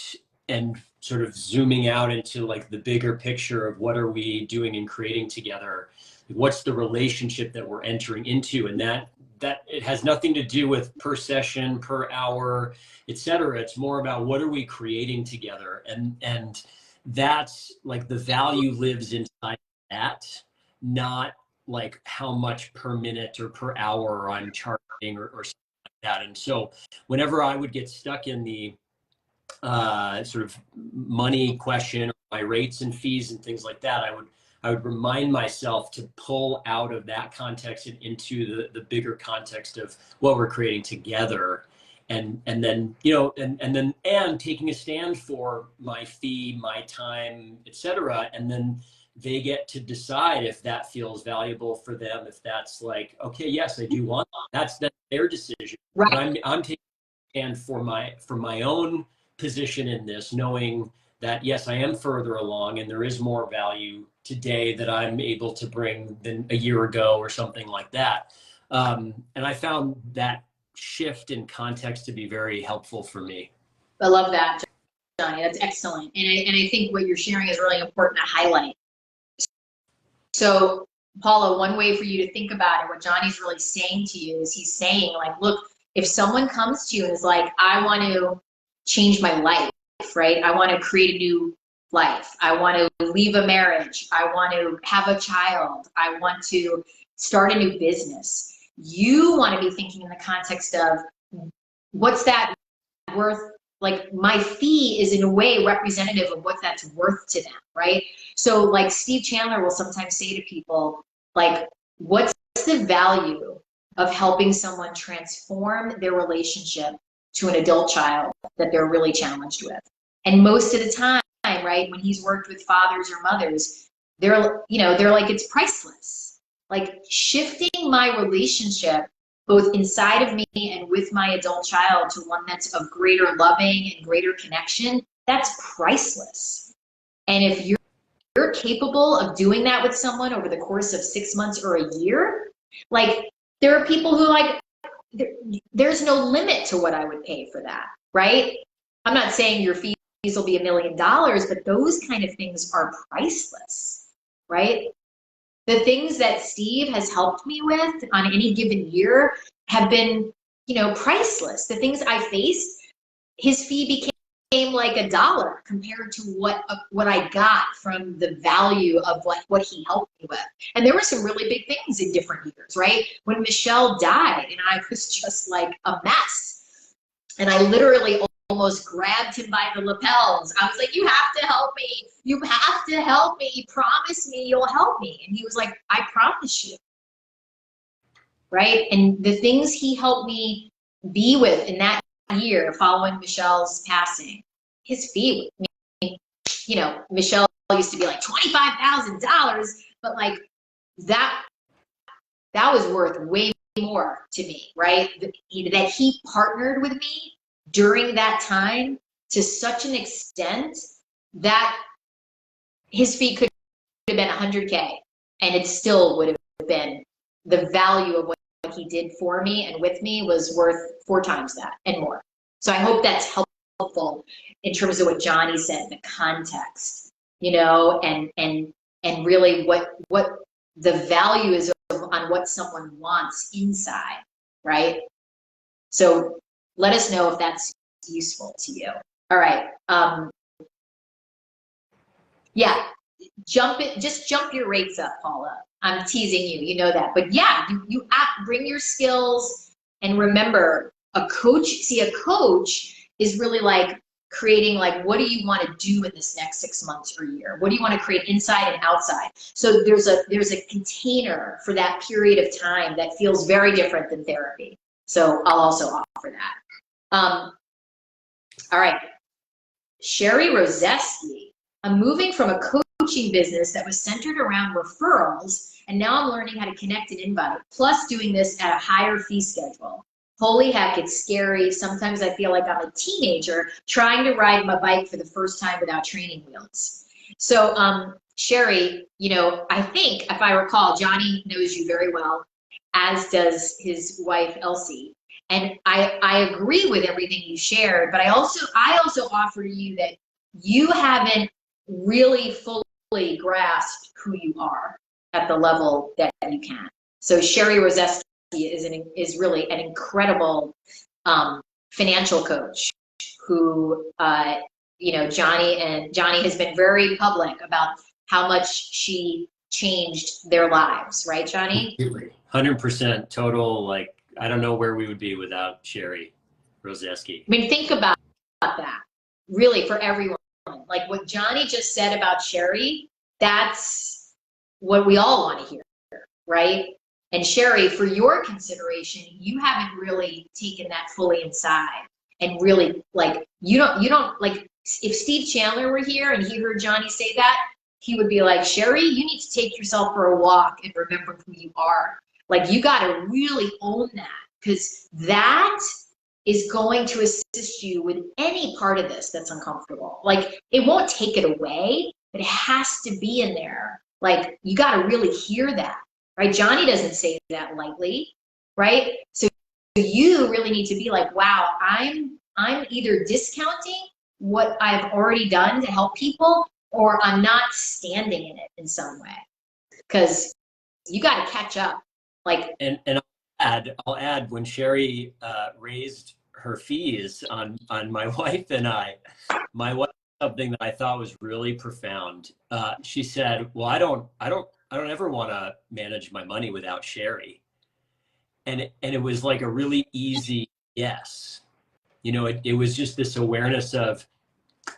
B: sort of zooming out into like the bigger picture of what are we doing and creating together, what's the relationship that we're entering into, and that it has nothing to do with per session, per hour, et cetera. It's more about what are we creating together, and that's like the value lives inside that, not like how much per minute or per hour I'm charging or something like that. And so whenever I would get stuck in the sort of money question, or my rates and fees and things like that, I would remind myself to pull out of that context and into the bigger context of what we're creating together. And then, you know, and taking a stand for my fee, my time, et cetera. And then they get to decide if that feels valuable for them. If that's like, okay, yes, I do want that. That's their decision.
A: Right.
B: But I'm taking a stand for my own position in this, knowing that yes, I am further along and there is more value today that I'm able to bring than a year ago or something like that. And I found that shift in context to be very helpful for me.
A: I love that, Johnny. That's excellent. And I think what you're sharing is really important to highlight. So, Paula, one way for you to think about it, what Johnny's really saying to you is he's saying, like, look, if someone comes to you and is like, I want to change my life, right? I want to create a new life. I want to leave a marriage. I want to have a child. I want to start a new business. You want to be thinking in the context of what's that worth? Like, my fee is in a way representative of what that's worth to them, right? So like Steve Chandler will sometimes say to people, like, what's the value of helping someone transform their relationship to an adult child that they're really challenged with? And most of the time, right, when he's worked with fathers or mothers, they're like, it's priceless. Like, shifting my relationship both inside of me and with my adult child to one that's of greater loving and greater connection, that's priceless. And if you're capable of doing that with someone over the course of 6 months or a year, like, there are people who, like, there's no limit to what I would pay for that, right? I'm not saying your fees will be $1 million, but those kind of things are priceless, right? The things that Steve has helped me with on any given year have been, priceless. The things I faced, his fee became like $1 compared to what I got from the value of what he helped me with. And there were some really big things in different years, right? When Michelle died and I was just like a mess, and I literally almost grabbed him by the lapels. I was like, you have to help me. You have to help me. Promise me you'll help me. And he was like, I promise you. Right? And the things he helped me be with in that year following Michelle's passing, his fee, Michelle used to be like $25,000, but like that was worth way more to me, right? That he partnered with me during that time to such an extent that his fee could have been 100K, and it still would have been the value of what he did for me and with me was worth 4 times that and more. So I hope that's helpful in terms of what Johnny said, the context, and really what the value is on what someone wants inside, right? So let us know if that's useful to you. All right. Yeah, just jump your rates up, Paula. I'm teasing you, you know that. But yeah, you bring your skills, and remember, a coach is really like creating, like, what do you want to do in this next 6 months or year? What do you want to create inside and outside? So there's a container for that period of time that feels very different than therapy. So I'll also offer that. All right, Sherry Roseski. I'm moving from a coaching business that was centered around referrals, and now I'm learning how to connect and invite, plus doing this at a higher fee schedule. Holy heck, it's scary. Sometimes I feel like I'm a teenager trying to ride my bike for the first time without training wheels. So, Sherry, I think, if I recall, Johnny knows you very well, as does his wife, Elsie. And I agree with everything you shared, but I also offer you that you haven't really fully grasped who you are at the level that you can. So Sherry Roseski, is really an incredible financial coach who, Johnny has been very public about how much she changed their lives, right, Johnny?
B: 100% total. Like, I don't know where we would be without Sherry Roseski.
A: I mean, think about that, really, for everyone. Like what Johnny just said about Sherry, that's what we all want to hear, right? And Sherry, for your consideration, you haven't really taken that fully inside and really, like, you don't, like, if Steve Chandler were here and he heard Johnny say that, he would be like, Sherry, you need to take yourself for a walk and remember who you are. Like, you got to really own that, because that is going to assist you with any part of this that's uncomfortable. Like, it won't take it away, but it has to be in there. Like, you got to really hear that, right? Johnny doesn't say that lightly, right? So you really need to be like, wow, I'm either discounting what I've already done to help people, or I'm not standing in it in some way, because you got to catch up. Like,
B: and I'll add when Sherry raised her fees on my wife and I, my wife, something that I thought was really profound. She said, "Well, I don't ever want to manage my money without Sherry," and it was like a really easy yes. It was just this awareness of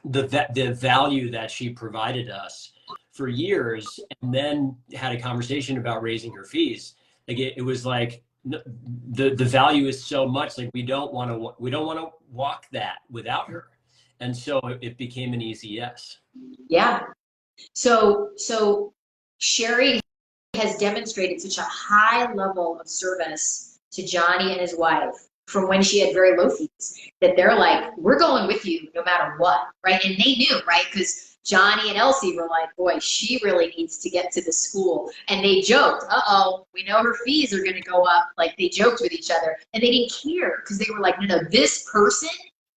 B: the value that she provided us for years, and then had a conversation about raising her fees. Like, it was like, the value is so much, like, we don't want to walk that without her. And so it became an easy yes.
A: Yeah. So Sherry has demonstrated such a high level of service to Johnny and his wife from when she had very low fees, that they're like, we're going with you no matter what, right? And they knew, right? Because Johnny and Elsie were like, boy, she really needs to get to the school. And they joked, uh-oh, we know her fees are going to go up. Like, they joked with each other, and they didn't care, because they were like, no, this person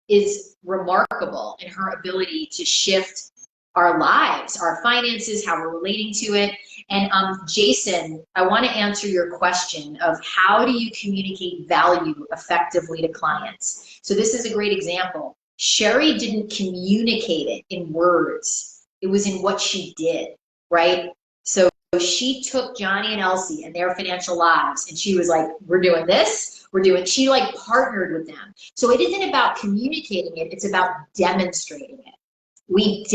A: is remarkable in her ability to shift our lives, our finances, how we're relating to it. And Jason, I want to answer your question of how do you communicate value effectively to clients? So this is a great example. Sherry didn't communicate it in words. It was in what she did, right? So she took Johnny and Elsie and their financial lives, and she was like, we're doing this, she like partnered with them. So it isn't about communicating it, it's about demonstrating it. We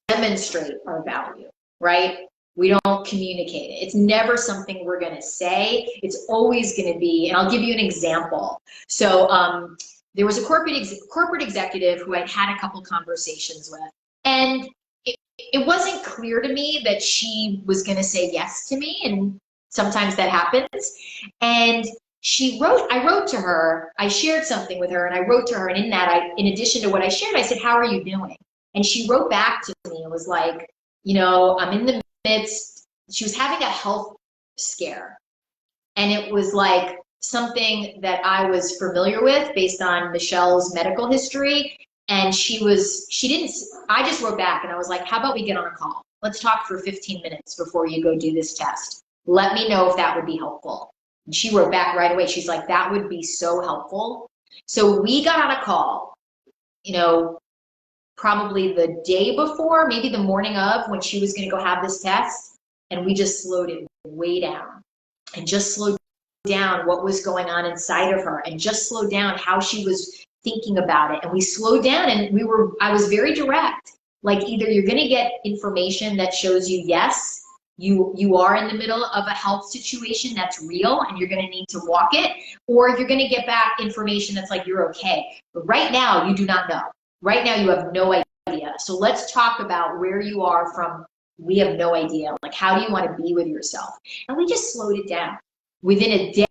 A: demonstrate our value, right? We don't communicate it. It's never something we're going to say. It's always going to be, and I'll give you an example. So there was a corporate executive who I'd had a couple conversations with, and it wasn't clear to me that she was going to say yes to me, and sometimes that happens. And I wrote to her, I shared something with her, and I wrote to her, and in that, in addition to what I shared, I said, how are you doing? And she wrote back to me and was like, I'm in the midst, she was having a health scare. And it was like something that I was familiar with based on Michelle's medical history. And I just wrote back and I was like, how about we get on a call? Let's talk for 15 minutes before you go do this test. Let me know if that would be helpful. And she wrote back right away. She's like, that would be so helpful. So we got on a call, probably the day before, maybe the morning of, when she was going to go have this test, and we just slowed it way down and just slowed down what was going on inside of her, and just slowed down how she was thinking about it. And we slowed down, and I was very direct. Like, either you're going to get information that shows you, yes, you are in the middle of a health situation that's real and you're going to need to walk it, or you're going to get back information that's like, you're okay. But right now, you do not know. Right now, you have no idea. So let's talk about where you are from. We have no idea. Like, how do you want to be with yourself? And we just slowed it down. Within a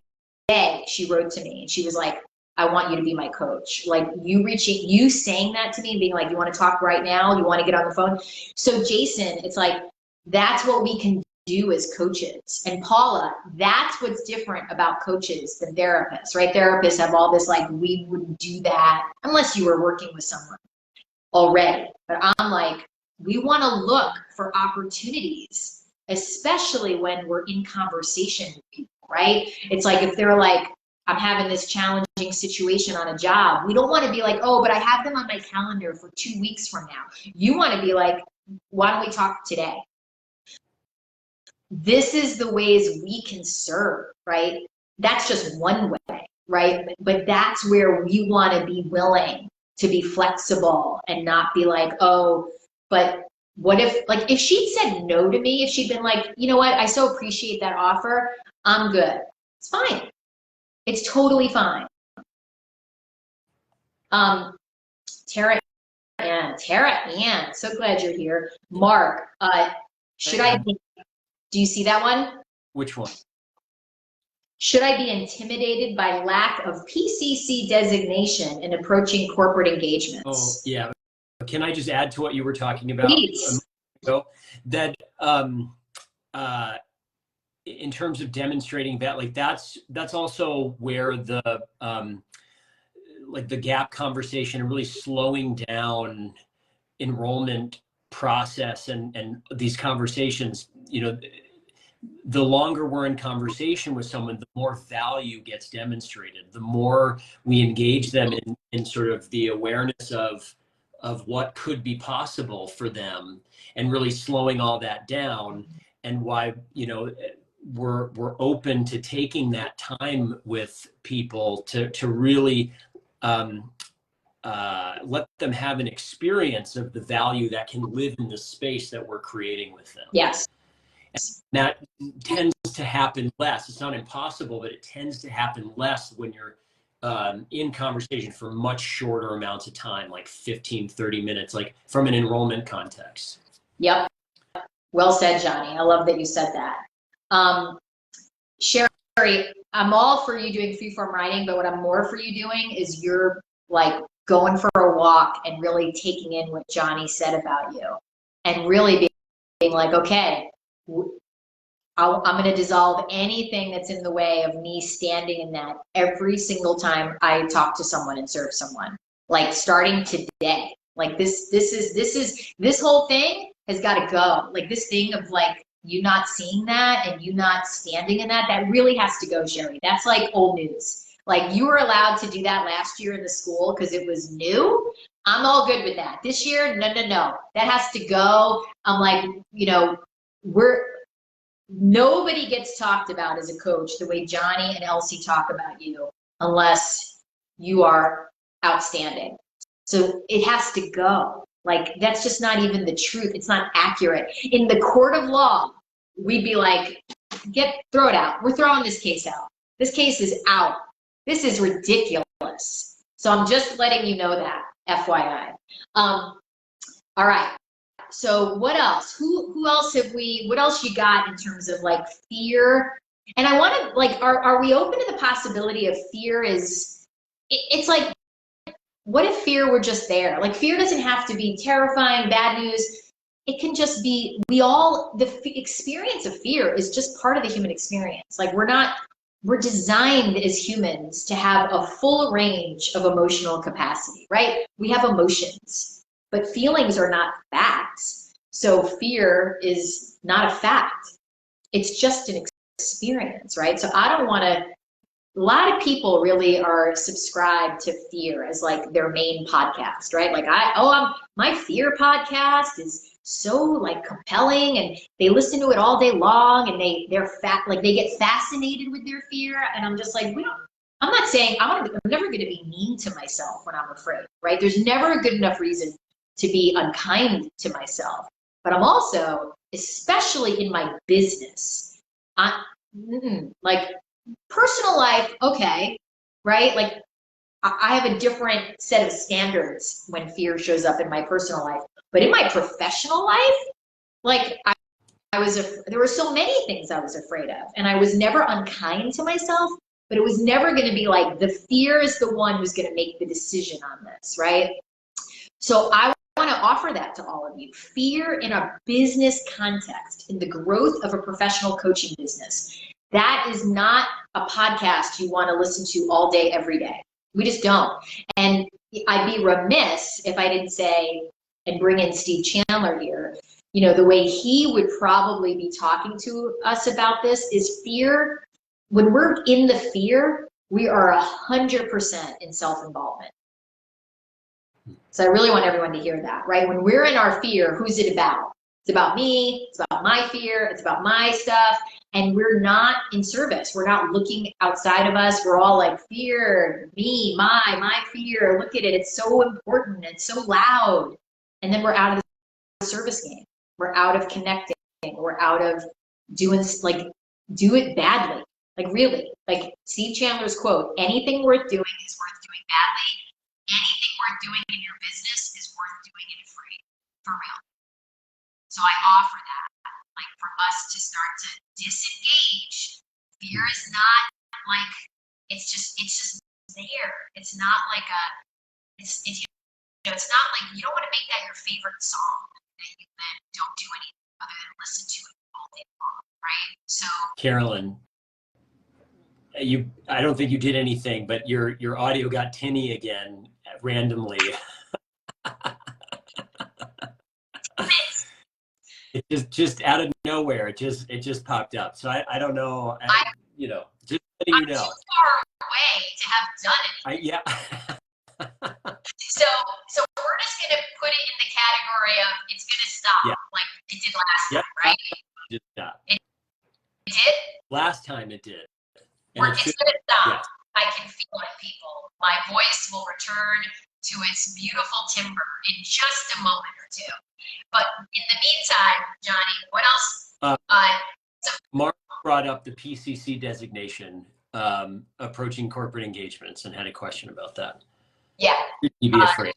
A: day, she wrote to me and she was like, I want you to be my coach. Like, you saying that to me and being like, you want to talk right now? You want to get on the phone? So Jason, it's like, that's what we can do as coaches. And Paula, that's what's different about coaches than therapists, right? Therapists have all this, like, we wouldn't do that unless you were working with someone already. But I'm like, we want to look for opportunities, especially when we're in conversation with people. right? It's like if they're like, I'm having this challenging situation on a job, we don't want to be like, oh, but I have them on my calendar for 2 weeks from now. You want to be like, why don't we talk today? This is the ways we can serve, right? That's just one way, right? But that's where we want to be willing to be flexible and not be like, oh, but what if, like, if she'd said no to me, if she'd been like, you know what, I so appreciate that offer, I'm good. It's fine. It's totally fine. Tara Ann, so glad you're here. Mark, do you see that one?
B: Which one?
A: Should I be intimidated by lack of PCC designation in approaching corporate engagements?
B: Oh, yeah. Can I just add to what you were talking about?
A: Please.
B: That in terms of demonstrating that, like that's also where the like the gap conversation and really slowing down enrollment process and these conversations, you know, the longer we're in conversation with someone, the more value gets demonstrated, the more we engage them in sort of the awareness of what could be possible for them, and really slowing all that down, and why, you know, we're open to taking that time with people to really let them have an experience of the value that can live in the space that we're creating with them.
A: Yes.
B: And that tends to happen less. It's not impossible, but it tends to happen less when you're in conversation for much shorter amounts of time, like 15, 30 minutes, like from an enrollment context.
A: Yep. Well said, Johnny. I love that you said that. Sherry, I'm all for you doing freeform writing, but what I'm more for you doing is you're like going for a walk and really taking in what Johnny said about you, and really being like, okay, I'm going to dissolve anything that's in the way of me standing in that every single time I talk to someone and serve someone. Like starting today, like this whole thing has got to go. Like this thing of like you not seeing that and you not standing in that really has to go, Sherry. That's like old news. Like you were allowed to do that last year in the school because it was new. I'm all good with that. This year, no. That has to go. I'm like, you know, nobody gets talked about as a coach the way Johnny and Elsie talk about you unless you are outstanding. So it has to go. Like, that's just not even the truth. It's not accurate. In the court of law, we'd be like, throw it out. We're throwing this case out. This case is out. This is ridiculous. So I'm just letting you know that, FYI. All right. So what else? Who else what else you got in terms of like fear? And I want to like, are we open to the possibility of fear it's like, what if fear were just there? Like fear doesn't have to be terrifying, bad news. It can just be, the experience of fear is just part of the human experience. Like we're designed as humans to have a full range of emotional capacity, right? We have emotions, but feelings are not facts. So fear is not a fact. It's just an experience, right? So I don't want to, a lot of people really are subscribed to fear as like their main podcast, right? Like my fear podcast is so like compelling and they listen to it all day long and they get fascinated with their fear. And I'm just like, I'm not saying, I'm never going to be mean to myself when I'm afraid, right? There's never a good enough reason to be unkind to myself. But I'm also, especially in my business, like personal life, okay, right? Like I have a different set of standards when fear shows up in my personal life. But in my professional life, like there were so many things I was afraid of, and I was never unkind to myself, but it was never going to be like the fear is the one who's going to make the decision on this, right? So I want to offer that to all of you. Fear in a business context, in the growth of a professional coaching business, that is not a podcast you want to listen to all day, every day. We just don't. And I'd be remiss if I didn't say, and bring in Steve Chandler here, you know, the way he would probably be talking to us about this is fear when we're in the fear, we are 100% in self-involvement. So I really want everyone to hear that, right? When we're in our fear, who's it about? It's about me, it's about my fear, it's about my stuff, and we're not in service. We're not looking outside of us. We're all like, fear, me, my fear, look at it, it's so important, it's so loud. And then we're out of the service game. We're out of connecting. We're out of doing, like, do it badly. Like, really, like Steve Chandler's quote, anything worth doing is worth doing badly. Anything worth doing in your business is worth doing it free, for real. So I offer that, like, for us to start to disengage. Fear is not like, it's just there. It's not like it's it's not like, you don't want to make that your favorite song that you then don't do anything other than listen to it all day long, right? So
B: Carolyn, I don't think you did anything, but your audio got tinny again randomly. It just out of nowhere, it just popped up. So I don't know, you know, just letting you know.
A: I'm too far away to have done it.
B: Yeah.
A: So we're just gonna put it in the category of it's gonna stop, like it did last time, right?
B: Just stop.
A: It did?
B: Last time it did.
A: Or it's gonna stop. I can feel it, people. My voice will return to its beautiful timbre in just a moment or two. But in the meantime, Johnny, what else?
B: Mark brought up the PCC designation, approaching corporate engagements, and had a question about that.
A: Yeah.
B: You'd be afraid.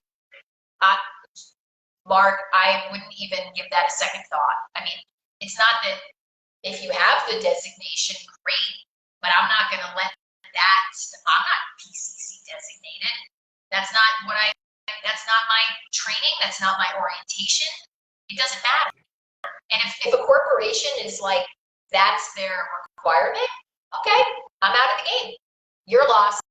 A: Mark, I wouldn't even give that a second thought. I mean, it's not that if you have the designation, great, but I'm not going to let that, I'm not PCC designated. That's not my training. That's not my orientation. It doesn't matter. And if a corporation is like, that's their requirement, okay, I'm out of the game. You're lost.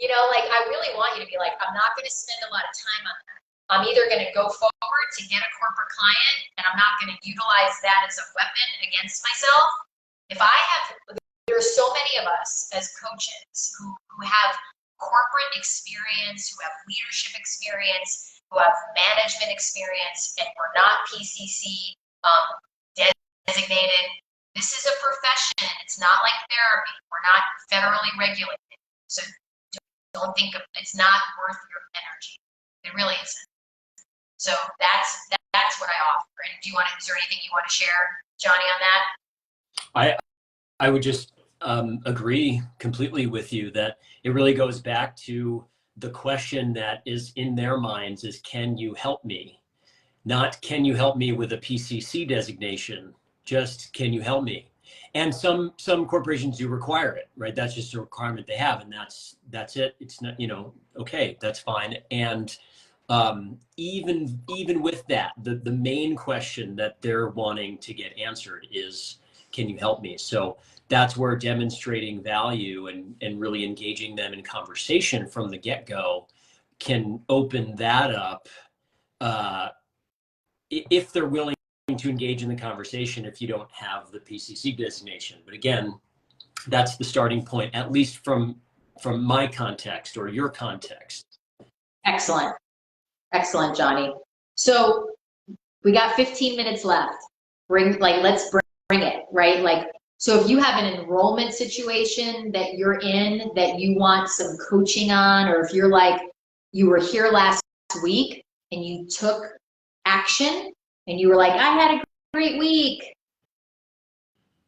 A: You know, like, I really want you to be like, I'm not going to spend a lot of time on that. I'm either going to go forward to get a corporate client, and I'm not going to utilize that as a weapon against myself. There are so many of us as coaches who have corporate experience, who have leadership experience, who have management experience, and we're not PCC designated. This is a profession. It's not like therapy. We're not federally regulated. So don't think of, it's not worth your energy. It really isn't. So that's what I offer. And is there anything you want to share, Johnny, on that?
B: I would just agree completely with you that it really goes back to the question that is in their minds is, can you help me? Not, can you help me with a PCC designation? Just, can you help me? And some corporations do require it, right? That's just a requirement they have, and that's it. It's not, you know, okay, that's fine. And even with that, the main question that they're wanting to get answered is, can you help me? So that's where demonstrating value and really engaging them in conversation from the get-go can open that up, if they're willing to engage in the conversation, if you don't have the PCC designation. But again, that's the starting point, at least from my context or your context.
A: Excellent. Excellent, Johnny. So we got 15 minutes left. Let's bring it, right? Like, so if you have an enrollment situation that you're in that you want some coaching on, or if you're like, you were here last week and you took action and you were like, I had a great week.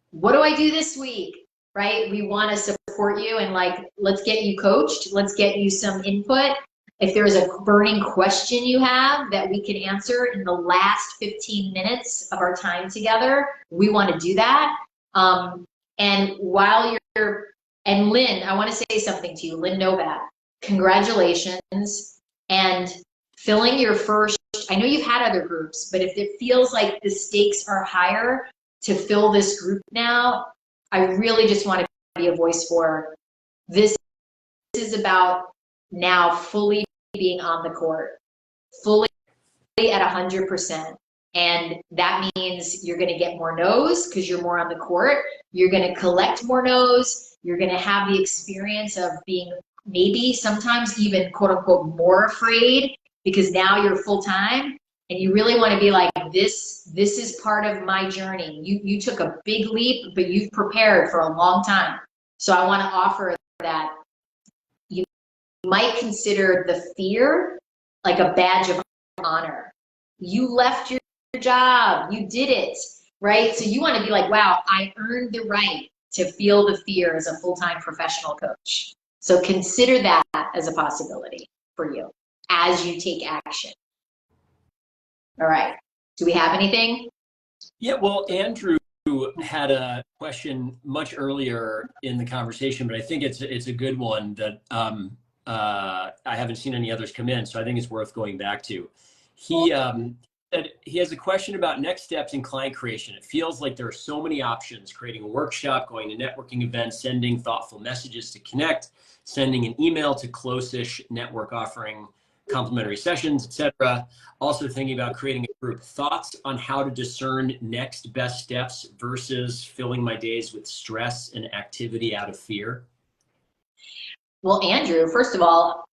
A: What do I do this week? Right? We want to support you and, like, let's get you coached. Let's get you some input. If there's a burning question you have that we can answer in the last 15 minutes of our time together, we want to do that. And while and Lynn, I want to say something to you, Lynn Novak, congratulations. And filling your first, I know you've had other groups, but if it feels like the stakes are higher to fill this group now, I really just want to be a voice for this. This is about now fully being on the court, fully at 100%. And that means you're going to get more no's because you're more on the court. You're going to collect more no's. You're going to have the experience of being maybe sometimes even quote unquote more afraid because now you're full time and you really want to be like, this is part of my journey. You took a big leap, but you've prepared for a long time. So I want to offer that you might consider the fear like a badge of honor. You left your job, you did it, right? So you want to be like, wow, I earned the right to feel the fear as a full-time professional coach. So consider that as a possibility for you as you take action. All right. Do we have anything?
B: Yeah, well, Andrew had a question much earlier in the conversation, but I think it's a good one that I haven't seen any others come in, so I think it's worth going back to. He said he has a question about next steps in client creation. It feels like there are so many options: creating a workshop, going to networking events, sending thoughtful messages to connect, sending an email to close-ish network offering complimentary sessions, etc. Also thinking about creating a group. Thoughts on how to discern next best steps versus filling my days with stress and activity out of fear?
A: Well, Andrew, first of all,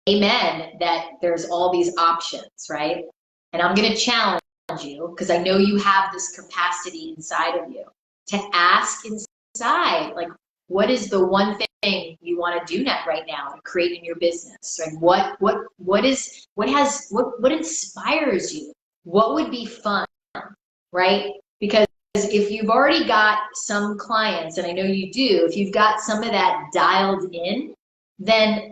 A: amen that there's all these options, right? And I'm going to challenge you because I know you have this capacity inside of you to ask inside, like, what is the one thing you want to do right now to create in your business? Right? What inspires you? What would be fun, right? Because if you've already got some clients, and I know you do, if you've got some of that dialed in, then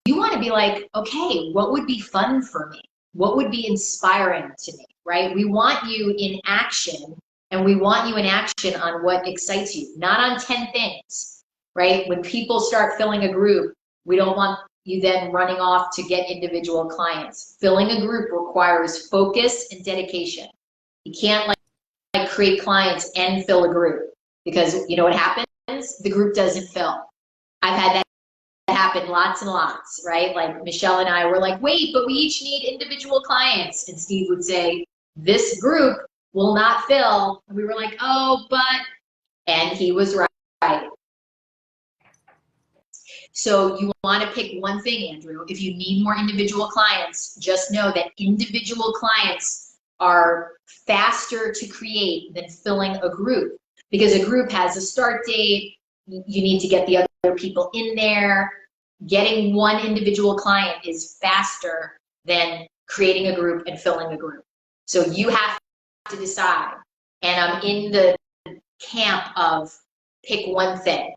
A: you want to be like, okay, what would be fun for me? What would be inspiring to me, right? We want you in action, and we want you in action on what excites you, not on 10 things, right? When people start filling a group, we don't want you then running off to get individual clients. Filling a group requires focus and dedication. You can't like create clients and fill a group because you know what happens? The group doesn't fill. I've had that happen lots and lots, right? Like Michelle and I were like, wait, but we each need individual clients. And Steve would say, this group will not fill. And we were like, oh, but, and he was right. So you want to pick one thing, Andrew. If you need more individual clients, just know that individual clients are faster to create than filling a group because a group has a start date. You need to get the other people in there. Getting one individual client is faster than creating a group and filling a group. So you have to decide. And I'm in the camp of pick one thing.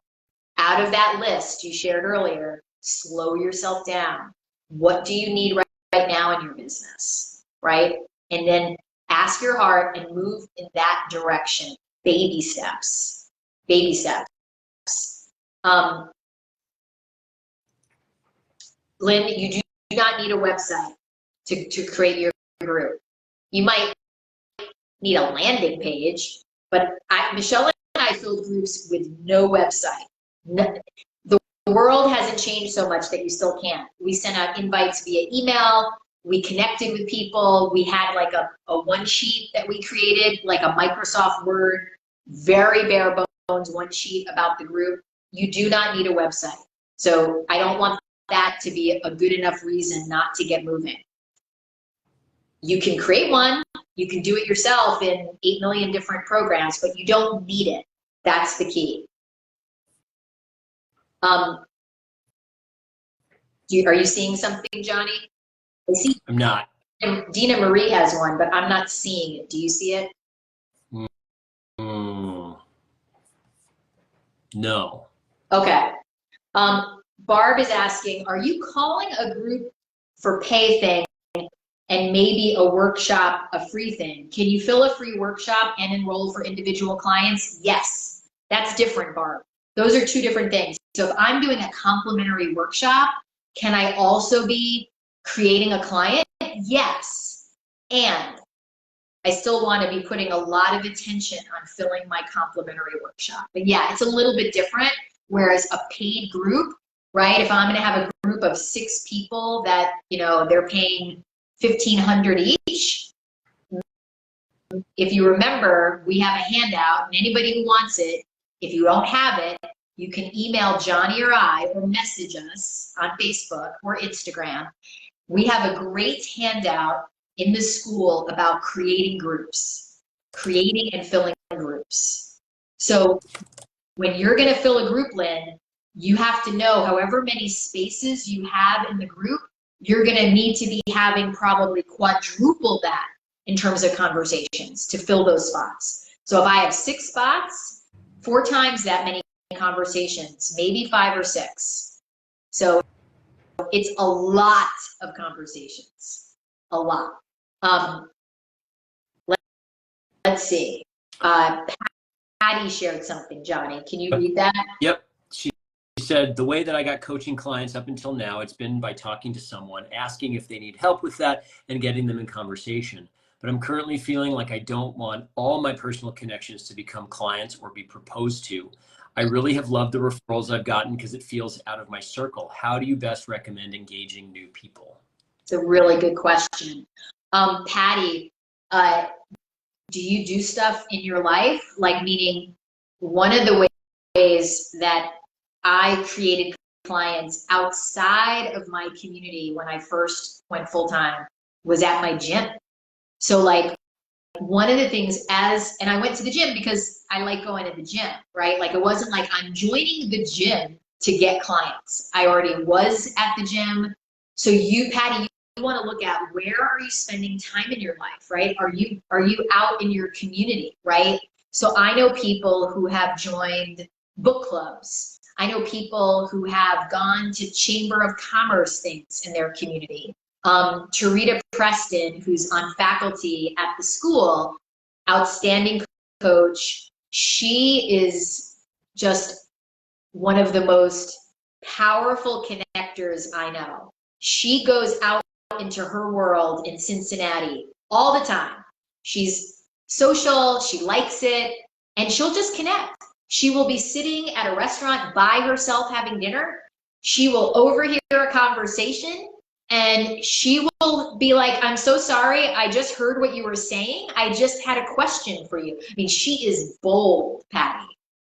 A: Out of that list you shared earlier, slow yourself down. What do you need right now in your business, right? And then ask your heart and move in that direction. Baby steps. Baby steps. Lynn, you do not need a website to create your group. You might need a landing page, but Michelle and I filled groups with no website. No, the world hasn't changed so much that you still can't. We sent out invites via email. We connected with people. We had like a one sheet that we created, like a Microsoft Word, very bare bones one sheet about the group. You do not need a website. So I don't want that to be a good enough reason not to get moving. You can create one. You can do it yourself in 8 million different programs, but you don't need it. That's the key. Are you seeing something, Johnny?
B: I'm not.
A: Dina Marie has one, but I'm not seeing it. Do you see it?
B: No.
A: Okay. Barb is asking, are you calling a group for pay thing and maybe a workshop a free thing? Can you fill a free workshop and enroll for individual clients? Yes. That's different, Barb. Those are two different things. So if I'm doing a complimentary workshop, can I also be creating a client? Yes. And I still want to be putting a lot of attention on filling my complimentary workshop. But yeah, it's a little bit different. Whereas a paid group, right? If I'm going to have a group of 6 people that, you know, they're paying $1,500 each, if you remember, we have a handout, and anybody who wants it, if you don't have it, you can email Johnny or I or message us on Facebook or Instagram. We have a great handout in the school about creating groups, creating and filling groups. So when you're going to fill a group, Lynn, you have to know however many spaces you have in the group, you're going to need to be having probably quadruple that in terms of conversations to fill those spots. So if I have 6 spots, 4 times that many conversations, maybe 5 or 6. So it's a lot of conversations, a lot. Let's see. Patty shared something, Johnny. Can you read that?
B: Yep. She said, the way that I got coaching clients up until now, it's been by talking to someone, asking if they need help with that, and getting them in conversation. But I'm currently feeling like I don't want all my personal connections to become clients or be proposed to. I really have loved the referrals I've gotten because it feels out of my circle. How do you best recommend engaging new people?
A: It's a really good question. Patty, do you do stuff in your life? Like, meaning, one of the ways that I created clients outside of my community when I first went full-time was at my gym. So like, one of the things and I went to the gym because I like going to the gym, right? Like, it wasn't like I'm joining the gym to get clients. I already was at the gym. So you, Patty, you want to look at, where are you spending time in your life, right? Are you out in your community, right? So I know people who have joined book clubs. I know people who have gone to Chamber of Commerce things in their community. Tarita Preston, who's on faculty at the school, outstanding coach. She is just one of the most powerful connectors I know. She goes out into her world in Cincinnati all the time. She's social, she likes it, and she'll just connect. She will be sitting at a restaurant by herself having dinner. She will overhear a conversation, and she will be like, I'm so sorry, I just heard what you were saying. I just had a question for you. I mean, she is bold, Patty,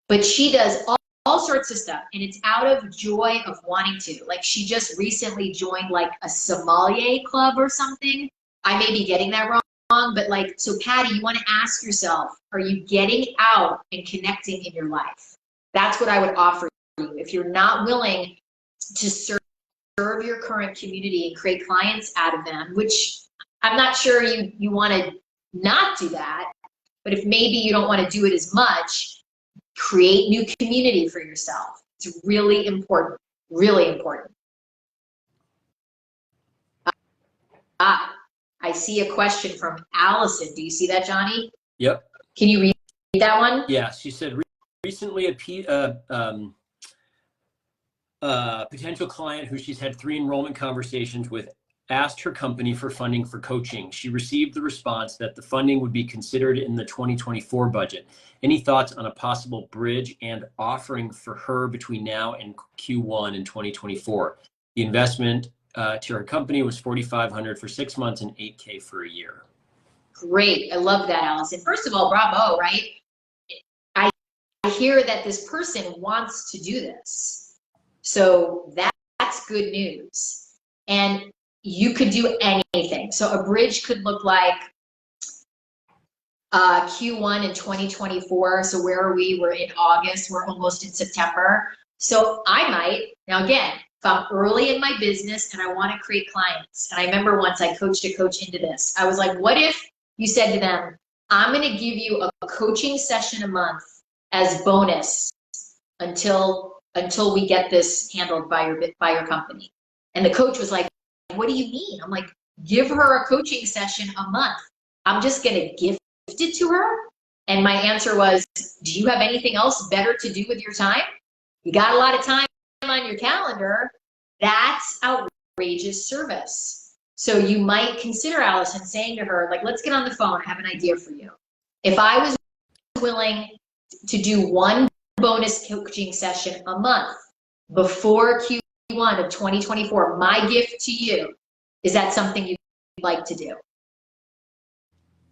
A: but she does all sorts of stuff, and it's out of joy of wanting to. Like, she just recently joined like a sommelier club or something. I may be getting that wrong, but like, so Patty, you want to ask yourself, are you getting out and connecting in your life? That's what I would offer you. If you're not willing to serve your current community and create clients out of them, which I'm not sure you want to not do that, but if maybe you don't want to do it as much, create new community for yourself. It's really important, really important. I see a question from Allison. Do you see that, Johnny?
B: Yep.
A: Can you read that one?
B: Yeah, she said, recently a potential client who she's had 3 enrollment conversations with asked her company for funding for coaching. She received the response that the funding would be considered in the 2024 budget. Any thoughts on a possible bridge and offering for her between now and Q1 in 2024? The investment to her company was $4,500 for 6 months and $8K for a year. Great.
A: I love that, Allison. First of all, bravo, right? I hear that this person wants to do this. So that's good news. And you could do anything. So a bridge could look like Q1 in 2024. So where are we? We're in August. We're almost in September. So I might, now again, if I'm early in my business and I want to create clients, and I remember once I coached a coach into this, I was like, what if you said to them, I'm going to give you a coaching session a month as bonus until we get this handled by your company. And the coach was like, what do you mean? I'm like, give her a coaching session a month. I'm just going to gift it to her. And my answer was, do you have anything else better to do with your time? You got a lot of time on your calendar. That's outrageous service. So you might consider, Allison, saying to her, like, let's get on the phone. I have an idea for you. If I was willing to do one bonus coaching session a month before Q1 of 2024, my gift to you, is that something you'd like to do?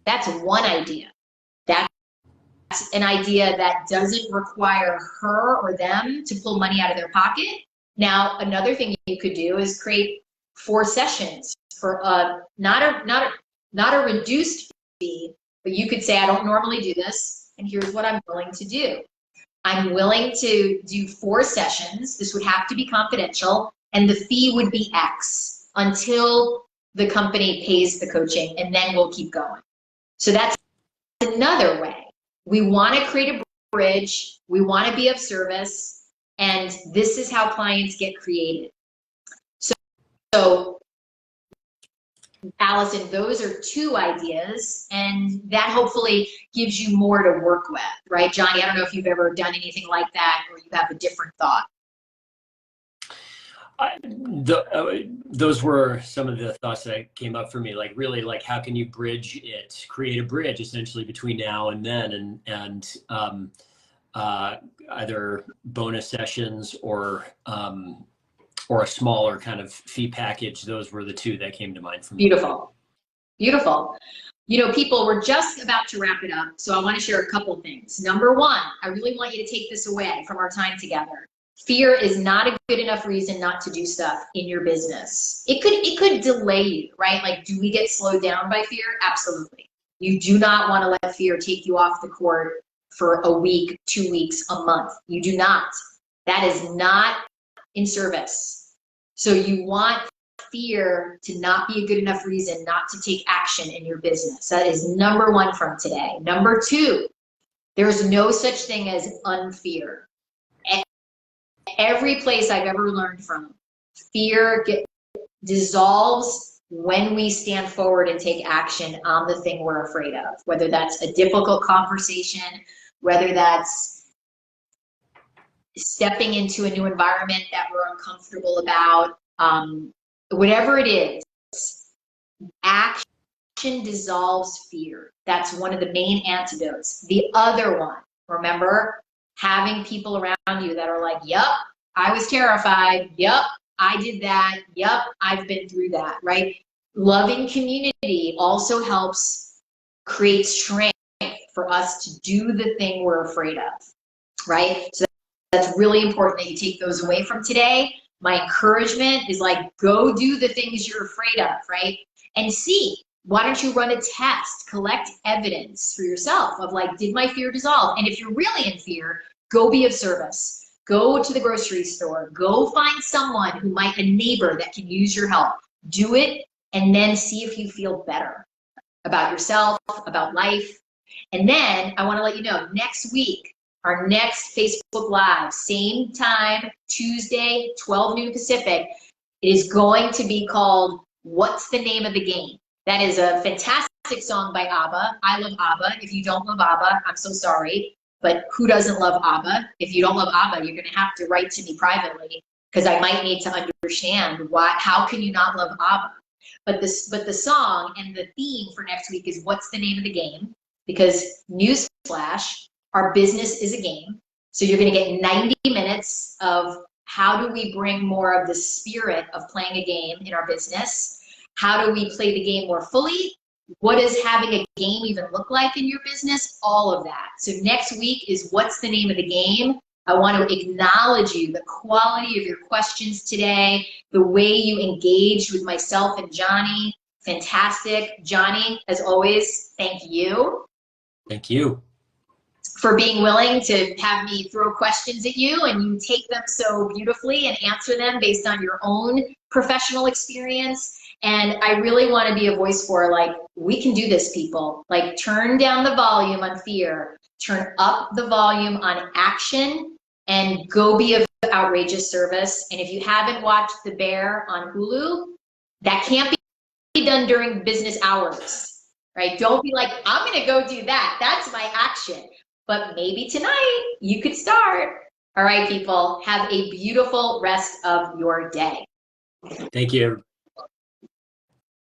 A: That's one idea. That's an idea that doesn't require her or them to pull money out of their pocket. Now, another thing you could do is create 4 sessions for not a reduced fee, but you could say, I don't normally do this, and here's what I'm willing to do. I'm willing to do 4 sessions. This would have to be confidential, and the fee would be X until the company pays the coaching, and then we'll keep going. So that's another way. We want to create a bridge. We want to be of service, and this is how clients get created. So Allison, those are 2 ideas, and that hopefully gives you more to work with, right? Johnny, I don't know if you've ever done anything like that or you have a different thought.
B: Those were some of the thoughts that came up for me, like really like how can you bridge it, create a bridge essentially between now and then, and either bonus sessions or a smaller kind of fee package. Those were the 2 that came to mind for me.
A: Beautiful. Beautiful. You know, people, we're just about to wrap it up, so I want to share a couple things. Number 1, I really want you to take this away from our time together. Fear is not a good enough reason not to do stuff in your business. It could delay you, right? Like, do we get slowed down by fear? Absolutely. You do not want to let fear take you off the court for a week, 2 weeks, a month. You do not. That is not in service. So you want fear to not be a good enough reason not to take action in your business. That is number 1 from today. Number 2, there's no such thing as unfear. Every place I've ever learned from, fear dissolves when we stand forward and take action on the thing we're afraid of, whether that's a difficult conversation, whether that's stepping into a new environment that we're uncomfortable about, whatever it is, action dissolves fear. That's one of the main antidotes. The other one, remember, having people around you that are like, yep, I was terrified. Yep, I did that. Yep, I've been through that, right? Loving community also helps create strength for us to do the thing we're afraid of, right? So that's really important that you take those away from today. My encouragement is like, go do the things you're afraid of, right? And see, why don't you run a test, collect evidence for yourself of like, did my fear dissolve? And if you're really in fear, go be of service. Go to the grocery store, go find someone who might, a neighbor that can use your help. Do it, and then see if you feel better about yourself, about life. And then I want to let you know, next week, our next Facebook Live, same time, Tuesday, 12 noon Pacific, it is going to be called What's the Name of the Game? That is a fantastic song by ABBA. I love ABBA. If you don't love ABBA, I'm so sorry. But who doesn't love ABBA? If you don't love ABBA, you're going to have to write to me privately because I might need to understand why. How can you not love ABBA? But the song and the theme for next week is What's the Name of the Game? Because newsflash, our business is a game. So you're going to get 90 minutes of how do we bring more of the spirit of playing a game in our business? How do we play the game more fully? What does having a game even look like in your business? All of that. So next week is What's the Name of the Game? I want to acknowledge you, the quality of your questions today, the way you engaged with myself and Johnny. Fantastic. Johnny, as always, thank you.
B: Thank you
A: For being willing to have me throw questions at you and you take them so beautifully and answer them based on your own professional experience. And I really want to be a voice for, like, we can do this, people. Like, turn down the volume on fear, turn up the volume on action, and go be of outrageous service. And if you haven't watched The Bear on Hulu, that can't be done during business hours, right? Don't be like, I'm going to go do that. That's my action. But maybe tonight you could start. All right, people, have a beautiful rest of your day.
B: Thank you.